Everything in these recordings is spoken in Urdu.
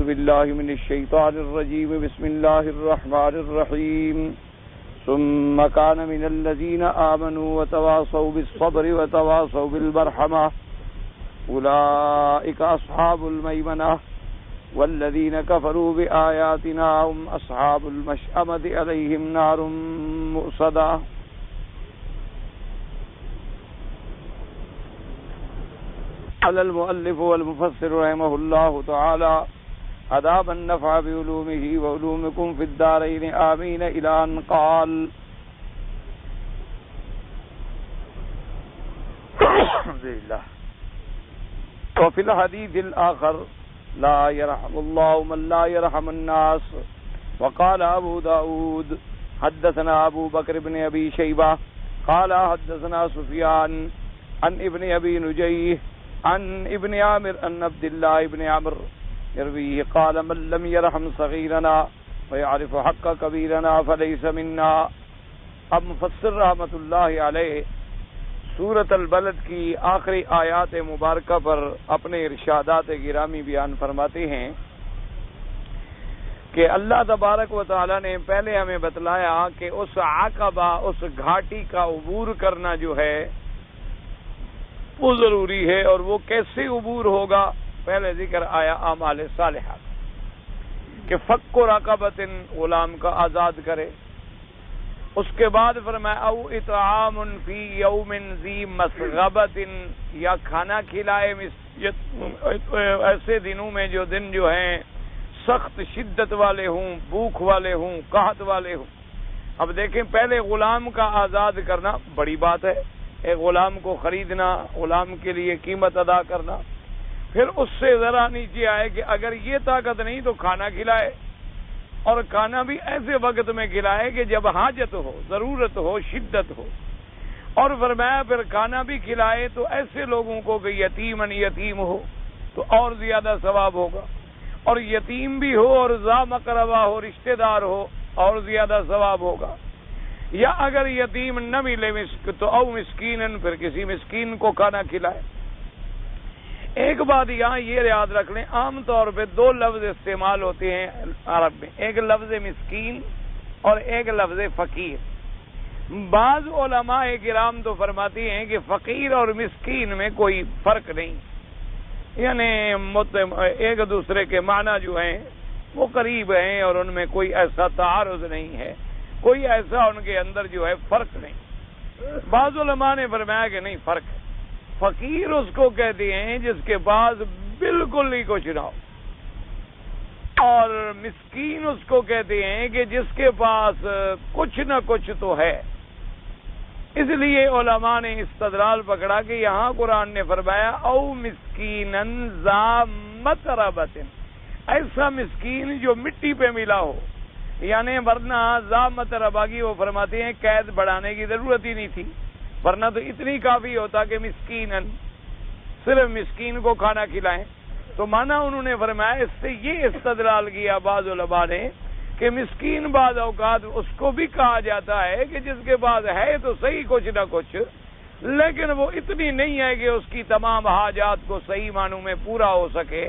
بالله من الشيطان الرجيم بسم الله الرحمن الرحيم ثم كان من الذين آمنوا وتواصوا بالصبر وتواصوا بالمرحمة أولئك أصحاب الميمنة والذين كفروا بآياتنا هم أصحاب المشأمة عليهم نار مؤصدة. قال المؤلف والمفسر رحمه الله تعالى أدام النفع بعلومه وعلومكم في الدارين آمين إلى أن قال الحمد لله. وفي الحديث الآخر لا يرحم الله من لا يرحم الناس. وقال أبو داود حدثنا أبو بكر بن أبي شيبة قال حدثنا سفيان عن ابن أبي نجيه عن ابن عامر عن عبد الله بن عمرو يرويه قال من لم يرحم صغيرنا ويعرف حق كبيرنا فليس منا. اب مفسر رحمۃ اللہ علیہ سورۃ البلد کی آخری آیات مبارکہ پر اپنے ارشادات گرامی بیان فرماتے ہیں کہ اللہ تبارک و تعالی نے پہلے ہمیں بتلایا کہ اس عقبہ اس گھاٹی کا عبور کرنا جو ہے وہ ضروری ہے، اور وہ کیسے عبور ہوگا؟ پہلے ذکر آیا اعمال صالحہ کہ فک رقبۃ غلام کا آزاد کرے، اس کے بعد فرمایا او اطعام فی یوم ذی مسغبۃ، یا کھانا کھلائے ایسے دنوں میں جو دن جو ہیں سخت شدت والے ہوں، بھوک والے ہوں، قحط والے ہوں۔ اب دیکھیں پہلے غلام کا آزاد کرنا بڑی بات ہے، ایک غلام کو خریدنا، غلام کے لیے قیمت ادا کرنا، پھر اس سے ذرا نیچے آئے کہ اگر یہ طاقت نہیں تو کھانا کھلائے، اور کھانا بھی ایسے وقت میں کھلائے کہ جب حاجت ہو، ضرورت ہو، شدت ہو، اور فرمایا پھر کھانا بھی کھلائے تو ایسے لوگوں کو کہ یتیم ہو تو اور زیادہ ثواب ہوگا، اور یتیم بھی ہو اور ذا مقربہ ہو، رشتہ دار ہو، اور زیادہ ثواب ہوگا۔ یا اگر یتیم نہ ملے تو او مسکینن، پھر کسی مسکین کو کھانا کھلائے۔ ایک بات یہاں یہ یاد رکھ لیں، عام طور پہ دو لفظ استعمال ہوتے ہیں عرب میں، ایک لفظ مسکین اور ایک لفظ فقیر۔ بعض علماء کرام تو فرماتے ہیں کہ فقیر اور مسکین میں کوئی فرق نہیں، یعنی ایک دوسرے کے معنی جو ہیں وہ قریب ہیں اور ان میں کوئی ایسا تعارض نہیں ہے، کوئی ایسا ان کے اندر جو ہے فرق نہیں۔ بعض علماء نے فرمایا کہ نہیں، فرق ہے۔ فقیر اس کو کہتے ہیں جس کے پاس بالکل ہی کچھ نہ ہو، اور مسکین اس کو کہتے ہیں کہ جس کے پاس کچھ نہ کچھ تو ہے۔ اس لیے علماء نے استدلال پکڑا کہ یہاں قرآن نے فرمایا او مسکینن ذا متربۃ، ایسا مسکین جو مٹی پہ ملا ہو، یعنی ورنہ ذا متربہ کی وہ فرماتے ہیں قید بڑھانے کی ضرورت ہی نہیں تھی، ورنہ تو اتنی کافی ہوتا کہ مسکینن صرف مسکین کو کھانا کھلائیں۔ تو مانا انہوں نے فرمایا اس سے یہ استدلال کیا بعض علماء نے کہ مسکین بعض اوقات اس کو بھی کہا جاتا ہے کہ جس کے پاس ہے تو صحیح کچھ نہ کچھ، لیکن وہ اتنی نہیں ہے کہ اس کی تمام حاجات کو صحیح معنوں میں پورا ہو سکے،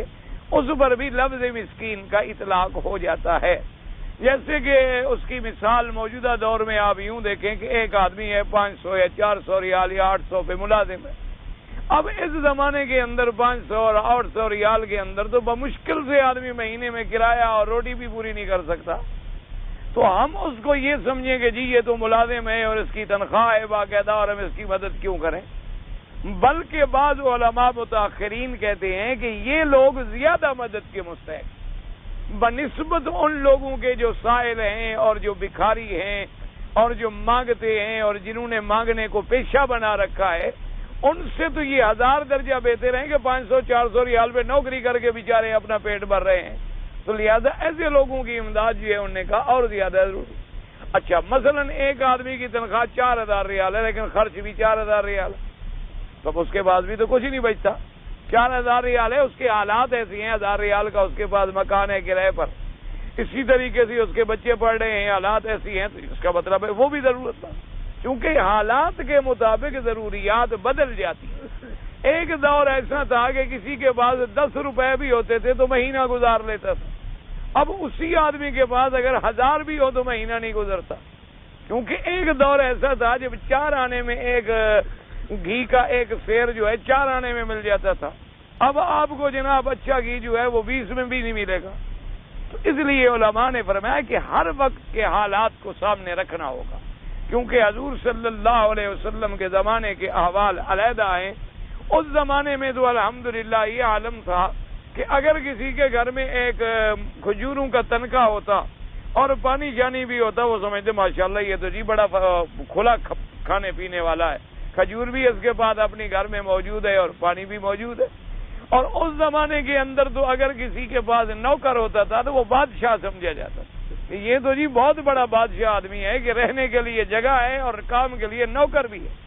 اس پر بھی لفظ مسکین کا اطلاق ہو جاتا ہے۔ جیسے کہ اس کی مثال موجودہ دور میں آپ یوں دیکھیں کہ ایک آدمی ہے 500 یا 400 ریال یا 800 پہ ملازم ہے۔ اب اس زمانے کے اندر 500 اور 800 ریال کے اندر تو بمشکل سے آدمی مہینے میں کرایہ اور روٹی بھی پوری نہیں کر سکتا، تو ہم اس کو یہ سمجھیں کہ جی یہ تو ملازم ہے اور اس کی تنخواہ ہے باقاعدہ اور ہم اس کی مدد کیوں کریں؟ بلکہ بعض علماء متاخرین کہتے ہیں کہ یہ لوگ زیادہ مدد کے مستحق بنسبت ان لوگوں کے جو سائل ہیں اور جو بھکاری ہیں اور جو مانگتے ہیں اور جنہوں نے مانگنے کو پیشہ بنا رکھا ہے، ان سے تو یہ 1000 درجہ بہتر ہیں کہ 500-400 ریال پہ نوکری کر کے بیچارے اپنا پیٹ بھر رہے ہیں۔ تو لہذا ایسے لوگوں کی امداد جو ہے انہوں نے کہا اور زیادہ ضروری۔ اچھا مثلا ایک آدمی کی تنخواہ 4000 ریال ہے لیکن خرچ بھی 4000 ریال، تو اس کے بعد بھی تو کچھ ہی نہیں بچتا۔ 4000 ریال ہے، اس کے حالات ایسی ہیں، 1000 ریال کا اس کے پاس مکان ہے کرائے پر، اسی طریقے سے اس کے بچے پڑھ رہے ہیں، حالات ایسی ہیں، تو اس کا مطلب ہے وہ بھی ضرورت ہے، کیونکہ حالات کے مطابق ضروریات بدل جاتی ہیں۔ ایک دور ایسا تھا کہ کسی کے پاس 10 روپے بھی ہوتے تھے تو مہینہ گزار لیتا تھا. اب اسی آدمی کے پاس اگر 1000 بھی ہو تو مہینہ نہیں گزرتا، کیونکہ ایک دور ایسا تھا جب 4 آنے میں ایک گھی کا ایک سیر جو ہے 4 آنے میں مل جاتا تھا. اب آپ کو جناب اچھا گھی جو ہے وہ 20 میں بھی نہیں ملے گا. تو اس لیے علماء نے فرمایا کہ ہر وقت کے حالات کو سامنے رکھنا ہوگا، کیونکہ حضور صلی اللہ علیہ وسلم کے زمانے کے احوال علیحدہ ہیں. اس زمانے میں تو الحمدللہ یہ عالم تھا کہ اگر کسی کے گھر میں ایک کھجوروں کا تنکا ہوتا اور پانی جانی بھی ہوتا، وہ سمجھتے ماشاءاللہ یہ تو جی بڑا کھلا کھانے پینے والا ہے، کھجور بھی اس کے بعد اپنی گھر میں موجود ہے اور پانی بھی موجود ہے. اور اس زمانے کے اندر تو اگر کسی کے پاس نوکر ہوتا تھا تو وہ بادشاہ سمجھا جاتا تھا. یہ تو جی بہت بڑا بادشاہ آدمی ہے کہ رہنے کے لیے جگہ ہے اور کام کے لیے نوکر بھی ہے.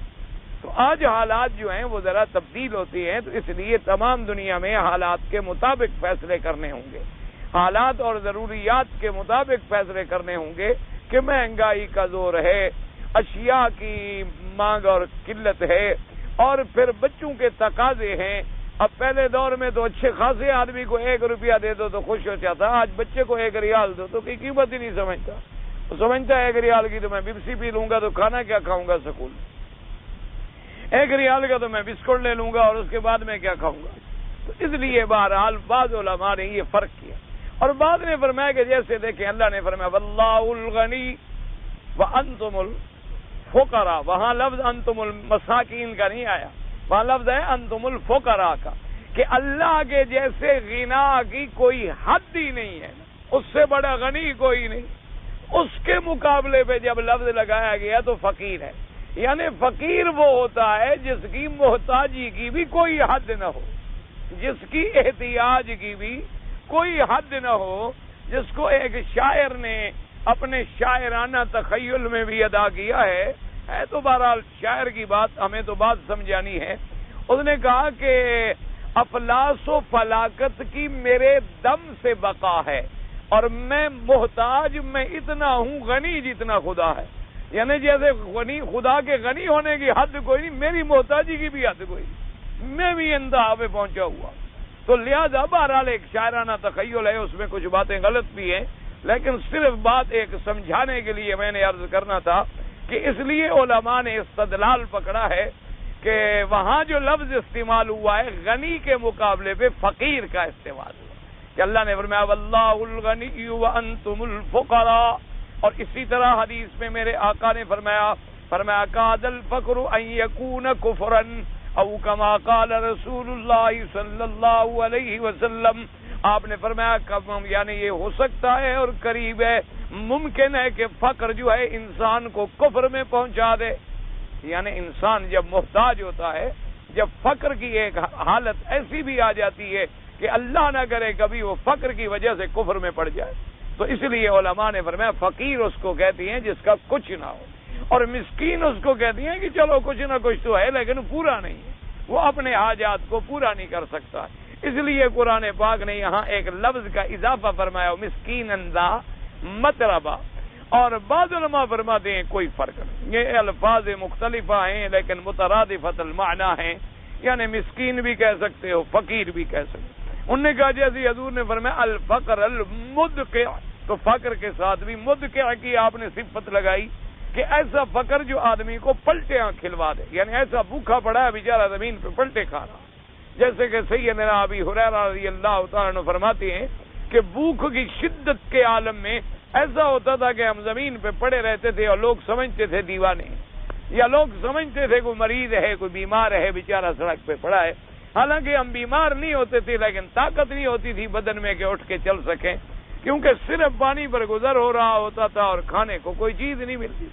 تو آج حالات جو ہیں وہ ذرا تبدیل ہوتی ہیں، تو اس لیے تمام دنیا میں حالات کے مطابق فیصلے کرنے ہوں گے، حالات اور ضروریات کے مطابق فیصلے کرنے ہوں گے کہ مہنگائی کا زور ہے، اشیاء کی مانگ اور قلت ہے، اور پھر بچوں کے تقاضے ہیں. اب پہلے دور میں تو اچھے خاصے آدمی کو 1 روپیہ دے دو تو خوش ہو جاتا، آج بچے کو 1 ریال دو تو کوئی قیمت ہی نہیں سمجھتا. وہ سمجھتا ہے 1 ریال کی تو میں بپسی پی لوں گا تو کھانا کیا کھاؤں گا سکول، 1 ریال کا تو میں بسکٹ لے لوں گا اور اس کے بعد میں کیا کھاؤں گا. تو اس لیے بہرحال بعض علماء نے یہ فرق کیا، اور بعد نے فرمایا کہ جیسے دیکھیں اللہ نے فرمایا واللہ الغنی وانتم الفقراء، وہاں لفظ انتم المساکین کا نہیں آیا، وہاں لفظ ہے انتم الفقراء کا، کہ اللہ کے جیسے غنا کی کوئی حد ہی نہیں ہے، اس سے بڑا غنی کوئی نہیں. اس کے مقابلے پہ جب لفظ لگایا گیا تو فقیر ہے، یعنی فقیر وہ ہوتا ہے جس کی محتاجی کی بھی کوئی حد نہ ہو، جس کی احتیاج کی بھی کوئی حد نہ ہو، جس کو ایک شاعر نے اپنے شاعرانہ تخیل میں بھی ادا کیا ہے تو بہرحال شاعر کی بات ہمیں تو بات سمجھانی ہے. اس نے کہا کہ افلاس و فلاکت کی میرے دم سے بقا ہے، اور میں محتاج میں اتنا ہوں غنی جتنا خدا ہے. یعنی جیسے غنی خدا کے غنی ہونے کی حد کوئی نہیں، میری محتاجی کی بھی حد کوئی نہیں، میں بھی انتہا پہ پہنچا ہوا. تو لہذا بہرحال ایک شاعرانہ تخیل ہے، اس میں کچھ باتیں غلط بھی ہیں، لیکن صرف بات ایک سمجھانے کے لیے میں نے عرض کرنا تھا کہ اس لیے علماء نے استدلال پکڑا ہے کہ وہاں جو لفظ استعمال ہوا ہے غنی کے مقابلے پہ فقیر کا استعمال ہوا، کہ اللہ نے فرمایا واللہ الغنی وانتم الفقراء. اور اسی طرح حدیث میں میرے آقا نے فرمایا کاد الفقر ان یکون کفرا او کما قال رسول اللہ صلی اللہ علیہ وسلم. آپ نے فرمایا یعنی یہ ہو سکتا ہے اور قریب ہے، ممکن ہے کہ فقر جو ہے انسان کو کفر میں پہنچا دے. یعنی انسان جب محتاج ہوتا ہے، جب فقر کی ایک حالت ایسی بھی آ جاتی ہے کہ اللہ نہ کرے کبھی وہ فقر کی وجہ سے کفر میں پڑ جائے. تو اس لیے علماء نے فرمایا فقیر اس کو کہتی ہیں جس کا کچھ نہ ہو، اور مسکین اس کو کہتی ہیں کہ چلو کچھ نہ کچھ تو ہے لیکن پورا نہیں ہے، وہ اپنے حاجات کو پورا نہیں کر سکتا. اس لیے قرآن پاک نے یہاں ایک لفظ کا اضافہ فرمایا مسکین ذا متربہ. اور بعض علماء فرماتے ہیں کوئی فرق نہیں، یہ الفاظ مختلفہ ہیں لیکن مترادفۃ المعنی ہیں، یعنی مسکین بھی کہہ سکتے ہو، فقیر بھی کہہ سکتے. انہوں نے کہا جیسے حضور نے فرمایا الفقر المدقع، تو فقر کے ساتھ بھی مدقع کی آپ نے صفت لگائی کہ ایسا فقر جو آدمی کو پلٹیاں کھلوا دے، یعنی ایسا بھوکا پڑا ہے بیچارہ زمین پہ پلٹے کھا رہا. جیسے کہ سیدنا ابی ہریرہ رضی اللہ تعالیٰ عنہ فرماتے ہیں کہ بھوک کی شدت کے عالم میں ایسا ہوتا تھا کہ ہم زمین پہ پڑے رہتے تھے اور لوگ سمجھتے تھے دیوانے، یا لوگ سمجھتے تھے کوئی مریض ہے، کوئی بیمار ہے، بیچارہ سڑک پہ پڑا ہے. حالانکہ ہم بیمار نہیں ہوتے تھے لیکن طاقت نہیں ہوتی تھی بدن میں کہ اٹھ کے چل سکیں، کیونکہ صرف پانی پر گزر ہو رہا ہوتا تھا اور کھانے کو کوئی چیز نہیں ملتی.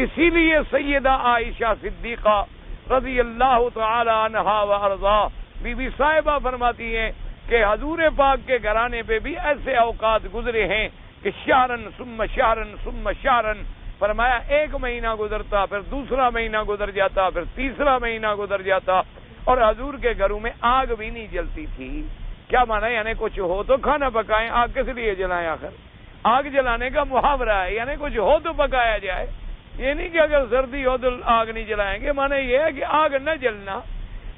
اسی لیے سیدہ عائشہ صدیقہ رضی اللہ تعالی عنہا و ارضاہ بی بی صاحبہ فرماتی ہیں کہ حضور پاک کے گھرانے پہ بھی ایسے اوقات گزرے ہیں کہ شہرن ثم شہرن ثم شہرن، فرمایا 1 مہینہ گزرتا، پھر دوسرا مہینہ گزر جاتا، پھر تیسرا مہینہ گزر جاتا، اور حضور کے گھروں میں آگ بھی نہیں جلتی تھی. کیا مانا؟ یعنی کچھ ہو تو کھانا پکائیں، آگ کس لیے جلائیں؟ آخر آگ جلانے کا محاورہ ہے، یعنی کچھ ہو تو پکایا جائے. یہ نہیں کہ اگر سردی ہو تو آگ نہیں جلائیں گے، مانا یہ ہے کہ آگ نہ جلنا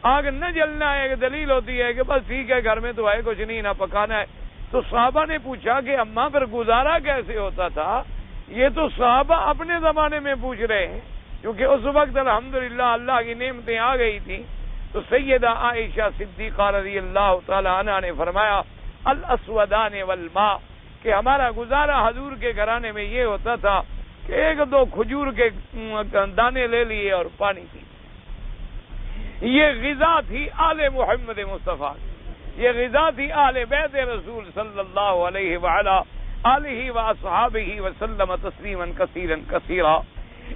آگ نہ جلنا ایک دلیل ہوتی ہے کہ بس ٹھیک ہے گھر میں تو ہے کچھ نہیں نہ پکانا ہے. تو صحابہ نے پوچھا کہ اماں پھر گزارا کیسے ہوتا تھا؟ یہ تو صحابہ اپنے زمانے میں پوچھ رہے ہیں، کیونکہ اس وقت الحمدللہ اللہ کی نعمتیں آ گئی تھیں. تو سیدہ عائشہ صدیقہ رضی اللہ تعالی عنہا نے فرمایا الاسودان والماء، کہ ہمارا گزارا حضور کے گھرانے میں یہ ہوتا تھا کہ ایک دو کھجور کے دانے لے لیے اور پانی پی. یہ غذا تھی آل محمد مصطفیٰ، یہ غذا تھی آل بیت رسول صلی اللہ علیہ وعلا آلہ واصحابہ وسلم تسلیما کثیرا کثیرا.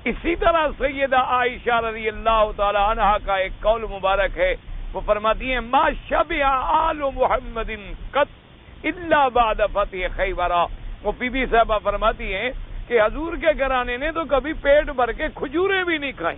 اسی طرح سیدہ عائشہ رضی اللہ تعالی عنہا کا ایک قول مبارک ہے، وہ فرماتی ہیں ما شبع آل محمد قط الا بعد فتح خیبر. وہ بی بی صاحبہ فرماتی ہیں کہ حضور کے گھرانے نے تو کبھی پیٹ بھر کے کھجوریں بھی نہیں کھائیں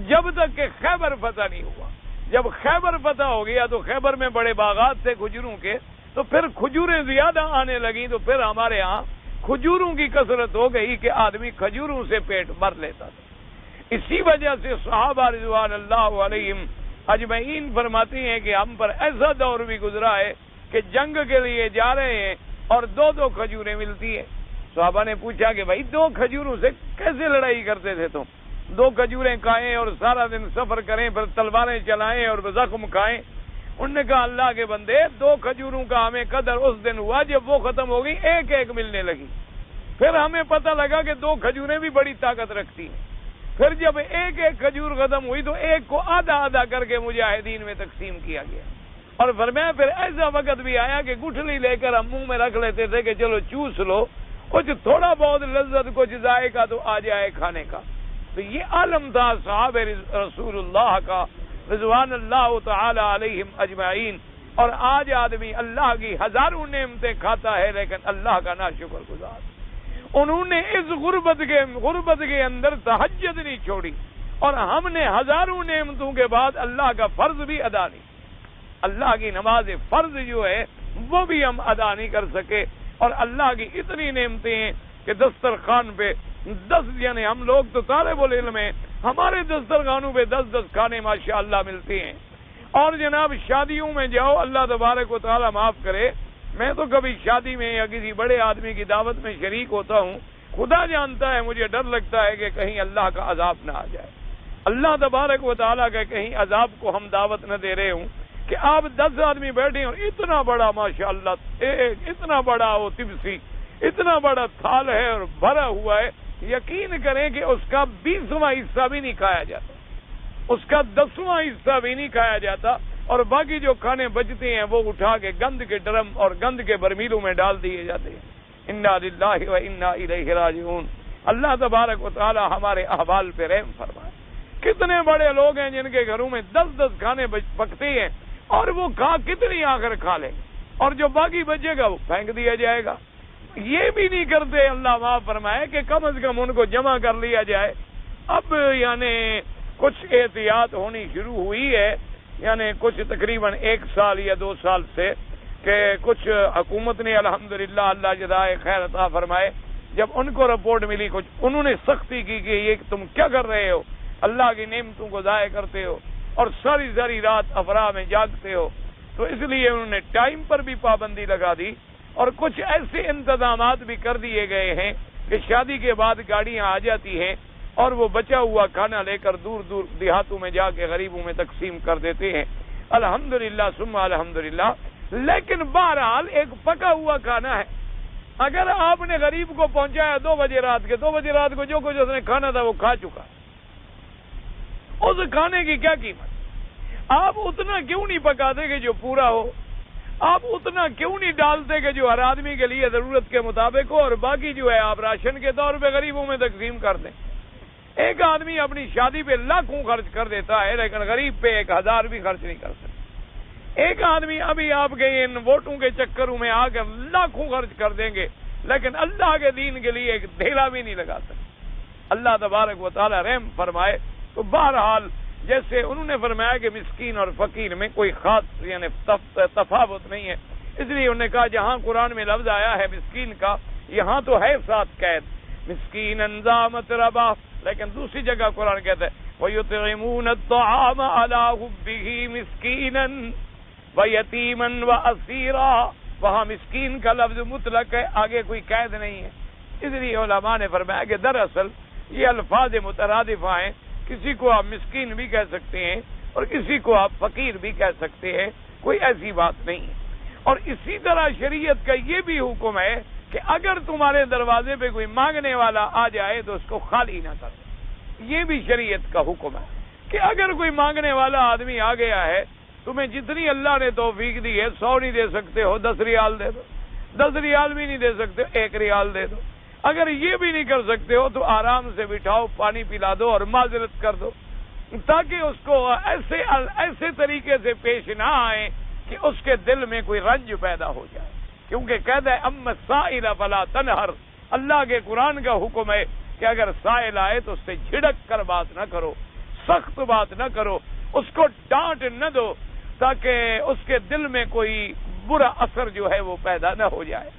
جب تک کہ خیبر فتح نہیں ہوا. جب خیبر فتح ہو گیا تو خیبر میں بڑے باغات تھے کھجوروں کے، تو پھر کھجوریں زیادہ آنے لگیں، تو پھر ہمارے ہاں کھجوروں کی کثرت ہو گئی کہ آدمی کھجوروں سے پیٹ بھر لیتا تھا. اسی وجہ سے صحابہ رضوان اللہ علیہم اجمعین فرماتی ہیں کہ ہم پر ایسا دور بھی گزرا ہے کہ جنگ کے لیے جا رہے ہیں اور دو دو کھجوریں ملتی ہیں. صحابہ نے پوچھا کہ بھائی دو کھجوروں سے کیسے لڑائی کرتے تھے تم؟ دو کھجوریں کھائیں اور سارا دن سفر کریں، پھر تلواریں چلائیں اور زخم کھائیں. انہوں نے کہا اللہ کے بندے، دو کھجوروں کا ہمیں قدر اس دن ہوا جب وہ ختم ہو گئی، ایک ایک ملنے لگی. پھر ہمیں پتہ لگا کہ دو کھجوریں بھی بڑی طاقت رکھتی ہیں. پھر جب ایک ایک کھجور ختم ہوئی تو ایک کو آدھا آدھا کر کے مجاہدین میں تقسیم کیا گیا. اور فرمایا پھر ایسا وقت بھی آیا کہ گٹھلی لے کر ہم منہ میں رکھ لیتے تھے کہ چلو چوس لو، کچھ تھوڑا بہت لذت کچھ ذائقہ تو آ جائے کھانے کا. تو یہ عالم تھا صحابہ رسول اللہ کا رضوان اللہ تعالی علیہم اجمعین. اور آج آدمی اللہ کی ہزاروں نعمتیں کھاتا ہے لیکن اللہ کا ناشکر گزار. انہوں نے اس غربت کے اندر تہجد نہیں چھوڑی، اور ہم نے ہزاروں نعمتوں کے بعد اللہ کا فرض بھی ادا نہیں. اللہ کی نماز فرض جو ہے وہ بھی ہم ادا نہیں کر سکے. اور اللہ کی اتنی نعمتیں ہیں کہ دسترخوان پہ 10، یعنی ہم لوگ تو طالب العلم ہیں، ہمارے دسترخوانوں پہ 10 کھانے ماشاءاللہ ملتے ہیں. اور جناب شادیوں میں جاؤ، اللہ تبارک و تعالی معاف کرے، میں تو کبھی شادی میں یا کسی بڑے آدمی کی دعوت میں شریک ہوتا ہوں، خدا جانتا ہے مجھے ڈر لگتا ہے کہ کہیں اللہ کا عذاب نہ آ جائے. اللہ تبارک و تعالیٰ کا کہیں عذاب کو ہم دعوت نہ دے رہے ہوں کہ آپ 10 آدمی بیٹھے اور اتنا بڑا ماشاءاللہ اتنا بڑا وہ تبسی، اتنا بڑا تھال ہے اور بھرا ہوا ہے. یقین کریں کہ اس کا 20واں حصہ بھی نہیں کھایا جاتا، اس کا 10واں حصہ بھی نہیں کھایا جاتا، اور باقی جو کھانے بچتے ہیں وہ اٹھا کے گند کے ڈرم اور گند کے برمیلوں میں ڈال دیے جاتے ہیں. انا للہ و انا الیہ راجعون. اللہ تبارک و تعالی ہمارے احوال پہ رحم فرمائے. کتنے بڑے لوگ ہیں جن کے گھروں میں 10 کھانے پکتے ہیں اور وہ کتنی آخر کھا لیں، اور جو باقی بچے گا وہ پھینک دیا جائے گا. یہ بھی نہیں کرتے، اللہ معاف فرمائے، کہ کم از کم ان کو جمع کر لیا جائے. اب یعنی کچھ احتیاط ہونی شروع ہوئی ہے، یعنی کچھ تقریباً 1 سال یا 2 سال سے، کہ کچھ حکومت نے الحمدللہ اللہ جزائے خیر عطا فرمائے، جب ان کو رپورٹ ملی کچھ انہوں نے سختی کی کہ یہ تم کیا کر رہے ہو، اللہ کی نعمتوں کو ضائع کرتے ہو اور ساری رات افراح میں جاگتے ہو. تو اس لیے انہوں نے ٹائم پر بھی پابندی لگا دی، اور کچھ ایسے انتظامات بھی کر دیے گئے ہیں کہ شادی کے بعد گاڑیاں آ جاتی ہیں اور وہ بچا ہوا کھانا لے کر دور دور دیہاتوں میں جا کے غریبوں میں تقسیم کر دیتے ہیں. الحمدللہ ثم الحمدللہ. لیکن بہرحال ایک پکا ہوا کھانا ہے، اگر آپ نے غریب کو پہنچایا 2 بجے رات کے، 2 بجے رات کو جو کچھ اس نے کھانا تھا وہ کھا چکا، اس کھانے کی کیا قیمت؟ آپ اتنا کیوں نہیں پکاتے کہ جو پورا ہو؟ آپ اتنا کیوں نہیں ڈالتے کہ جو ہر آدمی کے لیے ضرورت کے مطابق ہو، اور باقی جو ہے آپ راشن کے طور پہ غریبوں میں تقسیم کر دیں؟ ایک آدمی اپنی شادی پہ لاکھوں خرچ کر دیتا ہے لیکن غریب پہ 1000 بھی خرچ نہیں کر سکتا. ایک آدمی ابھی آپ کے ان ووٹوں کے چکروں میں آ کر لاکھوں خرچ کر دیں گے لیکن اللہ کے دین کے لیے ایک ڈھیلا بھی نہیں لگا سکتے. اللہ تبارک و تعالی رحم فرمائے. تو بہرحال جیسے انہوں نے فرمایا کہ مسکین اور فقیر میں کوئی خاص یعنی تفاوت نہیں ہے، اس لیے انہوں نے کہا جہاں قرآن میں لفظ آیا ہے مسکین کا، یہاں تو ہے 7 قید، مسکین انزامت ربا، لیکن دوسری جگہ قرآن کہتا ہے وَيُطْعِمُونَ الطَّعَامَ عَلَىٰ حُبِّهِ مِسْكِينًا وَيَتِيمًا وَأَسِيرًا. وہاں مسکین کا لفظ مطلق ہے، آگے کوئی قید نہیں ہے. اس لیے علماء نے فرمایا کہ دراصل یہ الفاظ مترادفہ ہیں، کسی کو آپ مسکین بھی کہہ سکتے ہیں اور کسی کو آپ فقیر بھی کہہ سکتے ہیں، کوئی ایسی بات نہیں ہے. اور اسی طرح شریعت کا یہ بھی حکم ہے کہ اگر تمہارے دروازے پہ کوئی مانگنے والا آ جائے تو اس کو خالی نہ کرو. یہ بھی شریعت کا حکم ہے کہ اگر کوئی مانگنے والا آدمی آ گیا ہے، تمہیں جتنی اللہ نے توفیق دی ہے 100 نہیں دے سکتے ہو 10 ریال دے دو، 10 ریال بھی نہیں دے سکتے 1 ریال دے دو. اگر یہ بھی نہیں کر سکتے ہو تو آرام سے بٹھاؤ، پانی پلا دو اور معذرت کر دو، تاکہ اس کو ایسے طریقے سے پیش نہ آئے کہ اس کے دل میں کوئی رنج پیدا ہو جائے. کیونکہ کہتا ہے اما السائل فلا تنہر، اللہ کے قرآن کا حکم ہے کہ اگر سائل آئے تو اس سے جھڑک کر بات نہ کرو، سخت بات نہ کرو، اس کو ڈانٹ نہ دو تاکہ اس کے دل میں کوئی برا اثر جو ہے وہ پیدا نہ ہو جائے.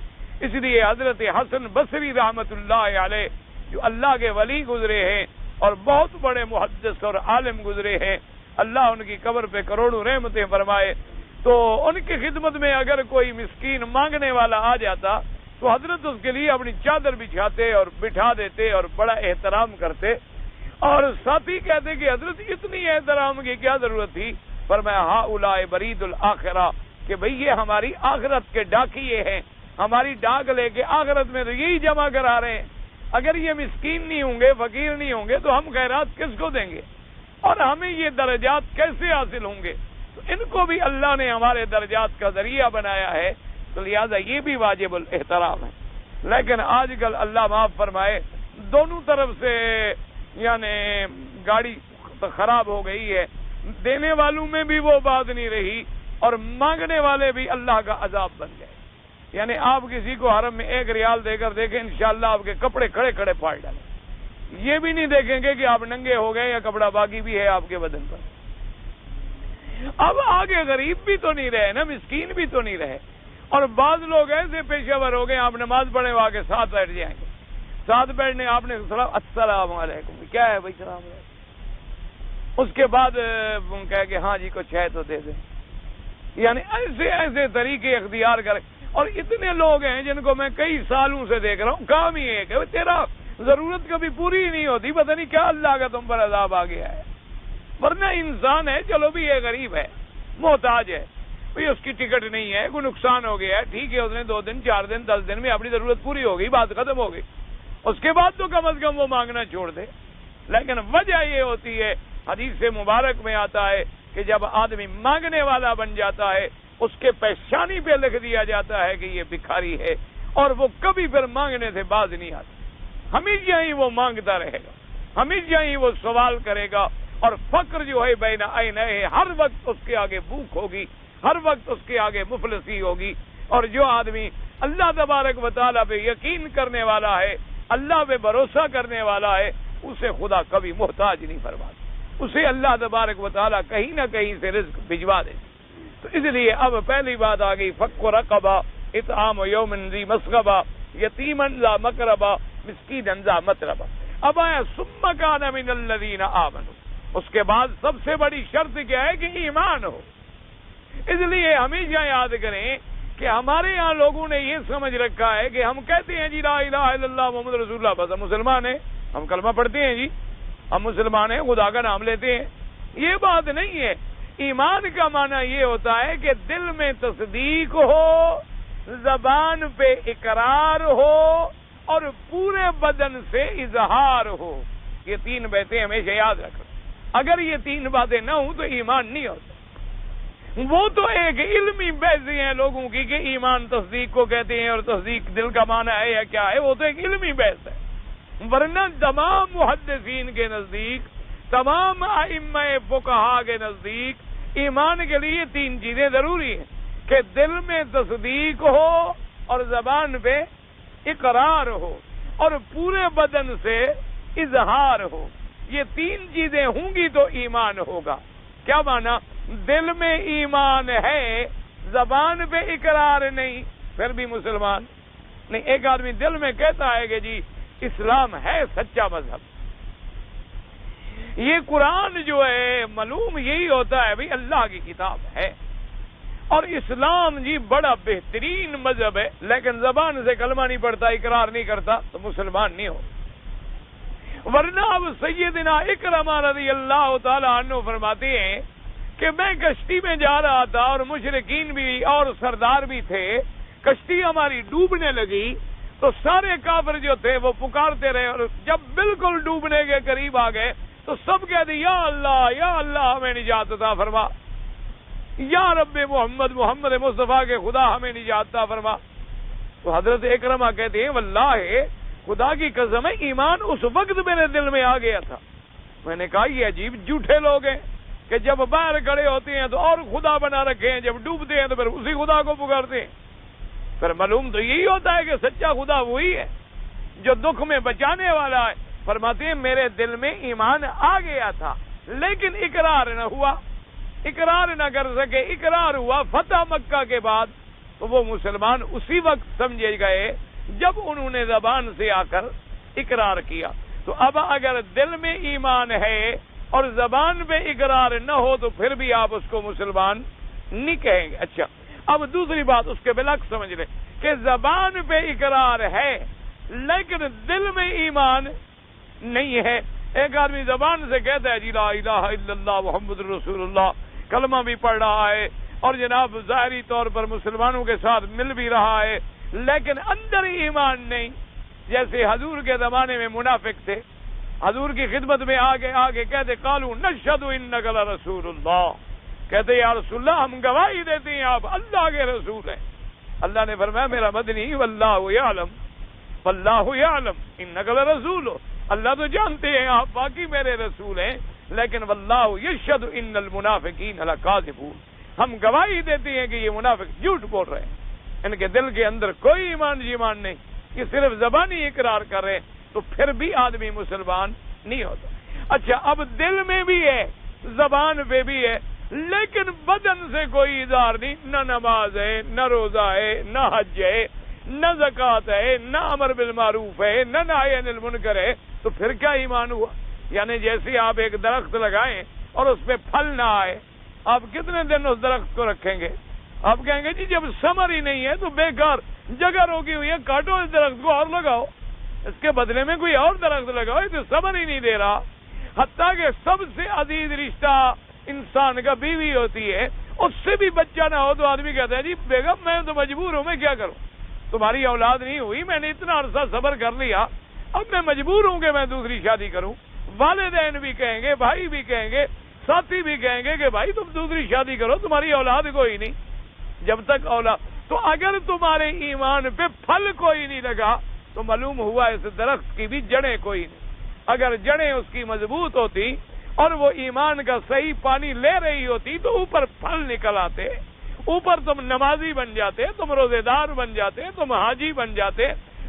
اس لیے حضرت حسن بصری رحمت اللہ علیہ جو اللہ کے ولی گزرے ہیں اور بہت بڑے محدث اور عالم گزرے ہیں، اللہ ان کی قبر پہ کروڑوں رحمتیں فرمائے، تو ان کی خدمت میں اگر کوئی مسکین مانگنے والا آ جاتا تو حضرت اس کے لیے اپنی چادر بچھاتے اور بٹھا دیتے اور بڑا احترام کرتے. اور ساتھی کہتے کہ حضرت اتنی احترام کی کیا ضرورت تھی؟ فرمایا ہؤلاء برید الآخرہ، کہ بھئی یہ ہماری آخرت کے ڈاکیے ہیں، ہماری ڈاک لے کے آخرت میں تو یہی جمع کرا رہے ہیں. اگر یہ مسکین نہیں ہوں گے، فقیر نہیں ہوں گے تو ہم خیرات کس کو دیں گے اور ہمیں یہ درجات کیسے حاصل ہوں گے؟ تو ان کو بھی اللہ نے ہمارے درجات کا ذریعہ بنایا ہے، تو لہذا یہ بھی واجب الاحترام ہے. لیکن آج کل اللہ معاف فرمائے دونوں طرف سے یعنی گاڑی خراب ہو گئی ہے، دینے والوں میں بھی وہ بات نہیں رہی اور مانگنے والے بھی اللہ کا عذاب بن گئے. یعنی آپ کسی کو حرم میں 1 ریال دے کر دیکھیں، انشاءاللہ آپ کے کپڑے کھڑے کھڑے پھاڑ ڈالیں. یہ بھی نہیں دیکھیں گے کہ آپ ننگے ہو گئے یا کپڑا باقی بھی ہے آپ کے بدن پر. اب آگے غریب بھی تو نہیں رہے نا، مسکین بھی تو نہیں رہے. اور بعض لوگ ایسے پیشہ ور ہو گئے، آپ نماز پڑھے وہاں کے ساتھ بیٹھ جائیں گے، ساتھ بیٹھنے آپ نے السلام علیکم، کیا ہے بھائی السلام علیکم، اس کے بعد کہہ کہ ہاں جی کچھ ہے تو دے دیں. یعنی ایسے طریقے اختیار کریں. اور اتنے لوگ ہیں جن کو میں کئی سالوں سے دیکھ رہا ہوں، کام ہی ہے کہ تیرا ضرورت کبھی پوری ہی نہیں ہوتی، پتہ نہیں کیا اللہ کا تم پر عذاب آ گیا ہے. ورنہ انسان ہے، چلو بھی یہ غریب ہے، محتاج ہے، بھئی اس کی ٹکٹ نہیں ہے، کوئی نقصان ہو گیا ہے، ٹھیک ہے، اس نے 2 دن 4 دن 10 دن میں اپنی ضرورت پوری ہو گئی، بات ختم ہو گئی، اس کے بعد تو کم از کم وہ مانگنا چھوڑ دے. لیکن وجہ یہ ہوتی ہے، حدیث مبارک میں آتا ہے کہ جب آدمی مانگنے والا بن جاتا ہے اس کے پیشانی پہ لکھ دیا جاتا ہے کہ یہ بھکاری ہے، اور وہ کبھی پھر مانگنے سے باز نہیں آتا. ہمیشہ ہی وہ مانگتا رہے گا، ہمیشہ ہی وہ سوال کرے گا. اور فقر جو ہے بین عینیہ، ہر وقت اس کے آگے بھوک ہوگی، ہر وقت اس کے آگے مفلسی ہوگی. اور جو آدمی اللہ تبارک و تعالیٰ پہ یقین کرنے والا ہے، اللہ پہ بھروسہ کرنے والا ہے، اسے خدا کبھی محتاج نہیں فرماتا، اسے اللہ تبارک و تعالیٰ کہیں نہ کہیں سے رزق بھجوا دے. تو اس لیے اب پہلی بات آ گئی فک رقبہ، اطعام یوم ذی مسغبہ، یتیما ذا مقربہ، مسکینا ذا متربہ. اب آیا ثم کان من الذین آمنوا، اس کے بعد سب سے بڑی شرط کیا ہے کہ ایمان ہو. اس لیے ہمیشہ یاد کریں کہ ہمارے یہاں لوگوں نے یہ سمجھ رکھا ہے کہ ہم کہتے ہیں جی لا الہ الا اللہ محمد رسول اللہ، بس ہم مسلمان ہیں، ہم کلمہ پڑھتے ہیں، جی ہم مسلمان ہیں، خدا کا نام لیتے ہیں. یہ بات نہیں ہے. ایمان کا معنی یہ ہوتا ہے کہ دل میں تصدیق ہو، زبان پہ اقرار ہو اور پورے بدن سے اظہار ہو. یہ 3 باتیں ہمیشہ یاد رکھو. اگر یہ 3 باتیں نہ ہوں تو ایمان نہیں ہوتا. وہ تو ایک علمی بحثی ہیں لوگوں کی کہ ایمان تصدیق کو کہتے ہیں اور تصدیق دل کا معنی ہے یا کیا ہے، وہ تو ایک علمی بحث ہے. ورنہ تمام محدثین کے نزدیک، تمام ائمہ فقہا کے نزدیک ایمان کے لیے 3 چیزیں ضروری ہیں کہ دل میں تصدیق ہو اور زبان پہ اقرار ہو اور پورے بدن سے اظہار ہو. یہ 3 چیزیں ہوں گی تو ایمان ہوگا. کیا مانا؟ دل میں ایمان ہے، زبان پہ اقرار نہیں، پھر بھی مسلمان نہیں. ایک آدمی دل میں کہتا ہے کہ جی اسلام ہے سچا مذہب، یہ قرآن جو ہے معلوم یہی ہوتا ہے بھئی اللہ کی کتاب ہے، اور اسلام جی بڑا بہترین مذہب ہے، لیکن زبان سے کلمہ نہیں پڑھتا، اقرار نہیں کرتا تو مسلمان نہیں ہو۔ ورنہ اب سیدنا اکرمہ رضی اللہ تعالی عنہ فرماتے ہیں کہ میں کشتی میں جا رہا تھا اور مشرکین بھی اور سردار بھی تھے، کشتی ہماری ڈوبنے لگی تو سارے کافر جو تھے وہ پکارتے رہے، اور جب بالکل ڈوبنے کے قریب آ گئے تو سب کہتے یا اللہ ہمیں نجات عطا فرما، یا رب محمد مصطفیٰ کے خدا ہمیں نجات عطا فرما۔ تو حضرت اکرمہ کہتے ہیں واللہ خدا کی قسم ہے ایمان اس وقت میرے دل میں آ گیا تھا۔ میں نے کہا یہ عجیب جھوٹے لوگ ہیں کہ جب باہر کھڑے ہوتے ہیں تو اور خدا بنا رکھے ہیں، جب ڈوبتے ہیں تو پھر اسی خدا کو پکارتے ہیں۔ پھر معلوم تو یہی ہوتا ہے کہ سچا خدا وہی ہے جو دکھ میں بچانے والا ہے۔ فرماتے ہیں میرے دل میں ایمان آ گیا تھا لیکن اقرار نہ ہوا، اقرار نہ کر سکے، اقرار ہوا فتح مکہ کے بعد، تو وہ مسلمان اسی وقت سمجھے گئے جب انہوں نے زبان سے آ کر اقرار کیا۔ تو اب اگر دل میں ایمان ہے اور زبان پہ اقرار نہ ہو تو پھر بھی آپ اس کو مسلمان نہیں کہیں گے۔ اچھا اب دوسری بات اس کے بالعکس سمجھ لیں کہ زبان پہ اقرار ہے لیکن دل میں ایمان نہیں ہے۔ ایک آدمی زبان سے کہتا ہے جی لا الہ الا اللہ محمد رسول اللہ، کلمہ بھی پڑھ رہا ہے اور جناب ظاہری طور پر مسلمانوں کے ساتھ مل بھی رہا ہے، لیکن اندر ایمان نہیں۔ جیسے حضور کے زمانے میں منافق تھے، حضور کی خدمت میں آگے کہتے قالوا نشہد انک لرسول اللہ، کہتے یا رسول اللہ ہم گواہی دیتے ہیں آپ اللہ کے رسول ہیں۔ اللہ نے فرمایا میرا مدنی واللہ یعلم انک لرسول، اللہ تو جانتے ہیں آپ باقی میرے رسول ہیں، لیکن واللہ یشہد ان المنافقین لکاذبون، ہم گواہی دیتے ہیں کہ یہ منافق جھوٹ بول رہے ہیں، ان کے دل کے اندر کوئی ایمان نہیں، یہ صرف زبانی اقرار کر رہے ہیں، تو پھر بھی آدمی مسلمان نہیں ہوتا۔ اچھا اب دل میں بھی ہے زبان پہ بھی ہے لیکن بدن سے کوئی اظہار نہیں، نہ نماز ہے، نہ روزہ ہے، نہ حج ہے، نہ زکوٰۃ ہے، نہ امر بالمعروف ہے، نہ نہی عن المنکر ہے، تو پھر کیا ایمان ہوا؟ یعنی جیسے آپ ایک درخت لگائیں اور اس پہ پھل نہ آئے، آپ کتنے دن اس درخت کو رکھیں گے؟ آپ کہیں گے جی جب ثمر ہی نہیں ہے تو بیکار، جگہ روکی ہوئی ہے، کاٹو اس درخت کو اور لگاؤ، اس کے بدلے میں کوئی اور درخت لگاؤ، یہ تو ثمر ہی نہیں دے رہا۔ حتیٰ کہ سب سے عزیز رشتہ انسان کا بیوی ہوتی ہے، اس سے بھی بچہ نہ ہو تو آدمی کہتا ہے جی بیگم میں تو مجبور ہوں، میں کیا کروں، تمہاری اولاد نہیں ہوئی، میں نے اتنا عرصہ صبر کر لیا، اب میں مجبور ہوں کہ میں دوسری شادی کروں۔ والدین بھی کہیں گے، بھائی بھی کہیں گے، ساتھی بھی کہیں گے کہ بھائی تم دوسری شادی کرو، تمہاری اولاد کوئی نہیں، جب تک اولاد۔ تو اگر تمہارے ایمان پہ پھل کوئی نہیں لگا تو معلوم ہوا اس درخت کی بھی جڑیں کوئی نہیں۔ اگر جڑیں اس کی مضبوط ہوتی اور وہ ایمان کا صحیح پانی لے رہی ہوتی تو اوپر پھل نکل آتے، اوپر تم نمازی بن جاتے، تم روزے دار بن جاتے، تم حاجی بن جاتے،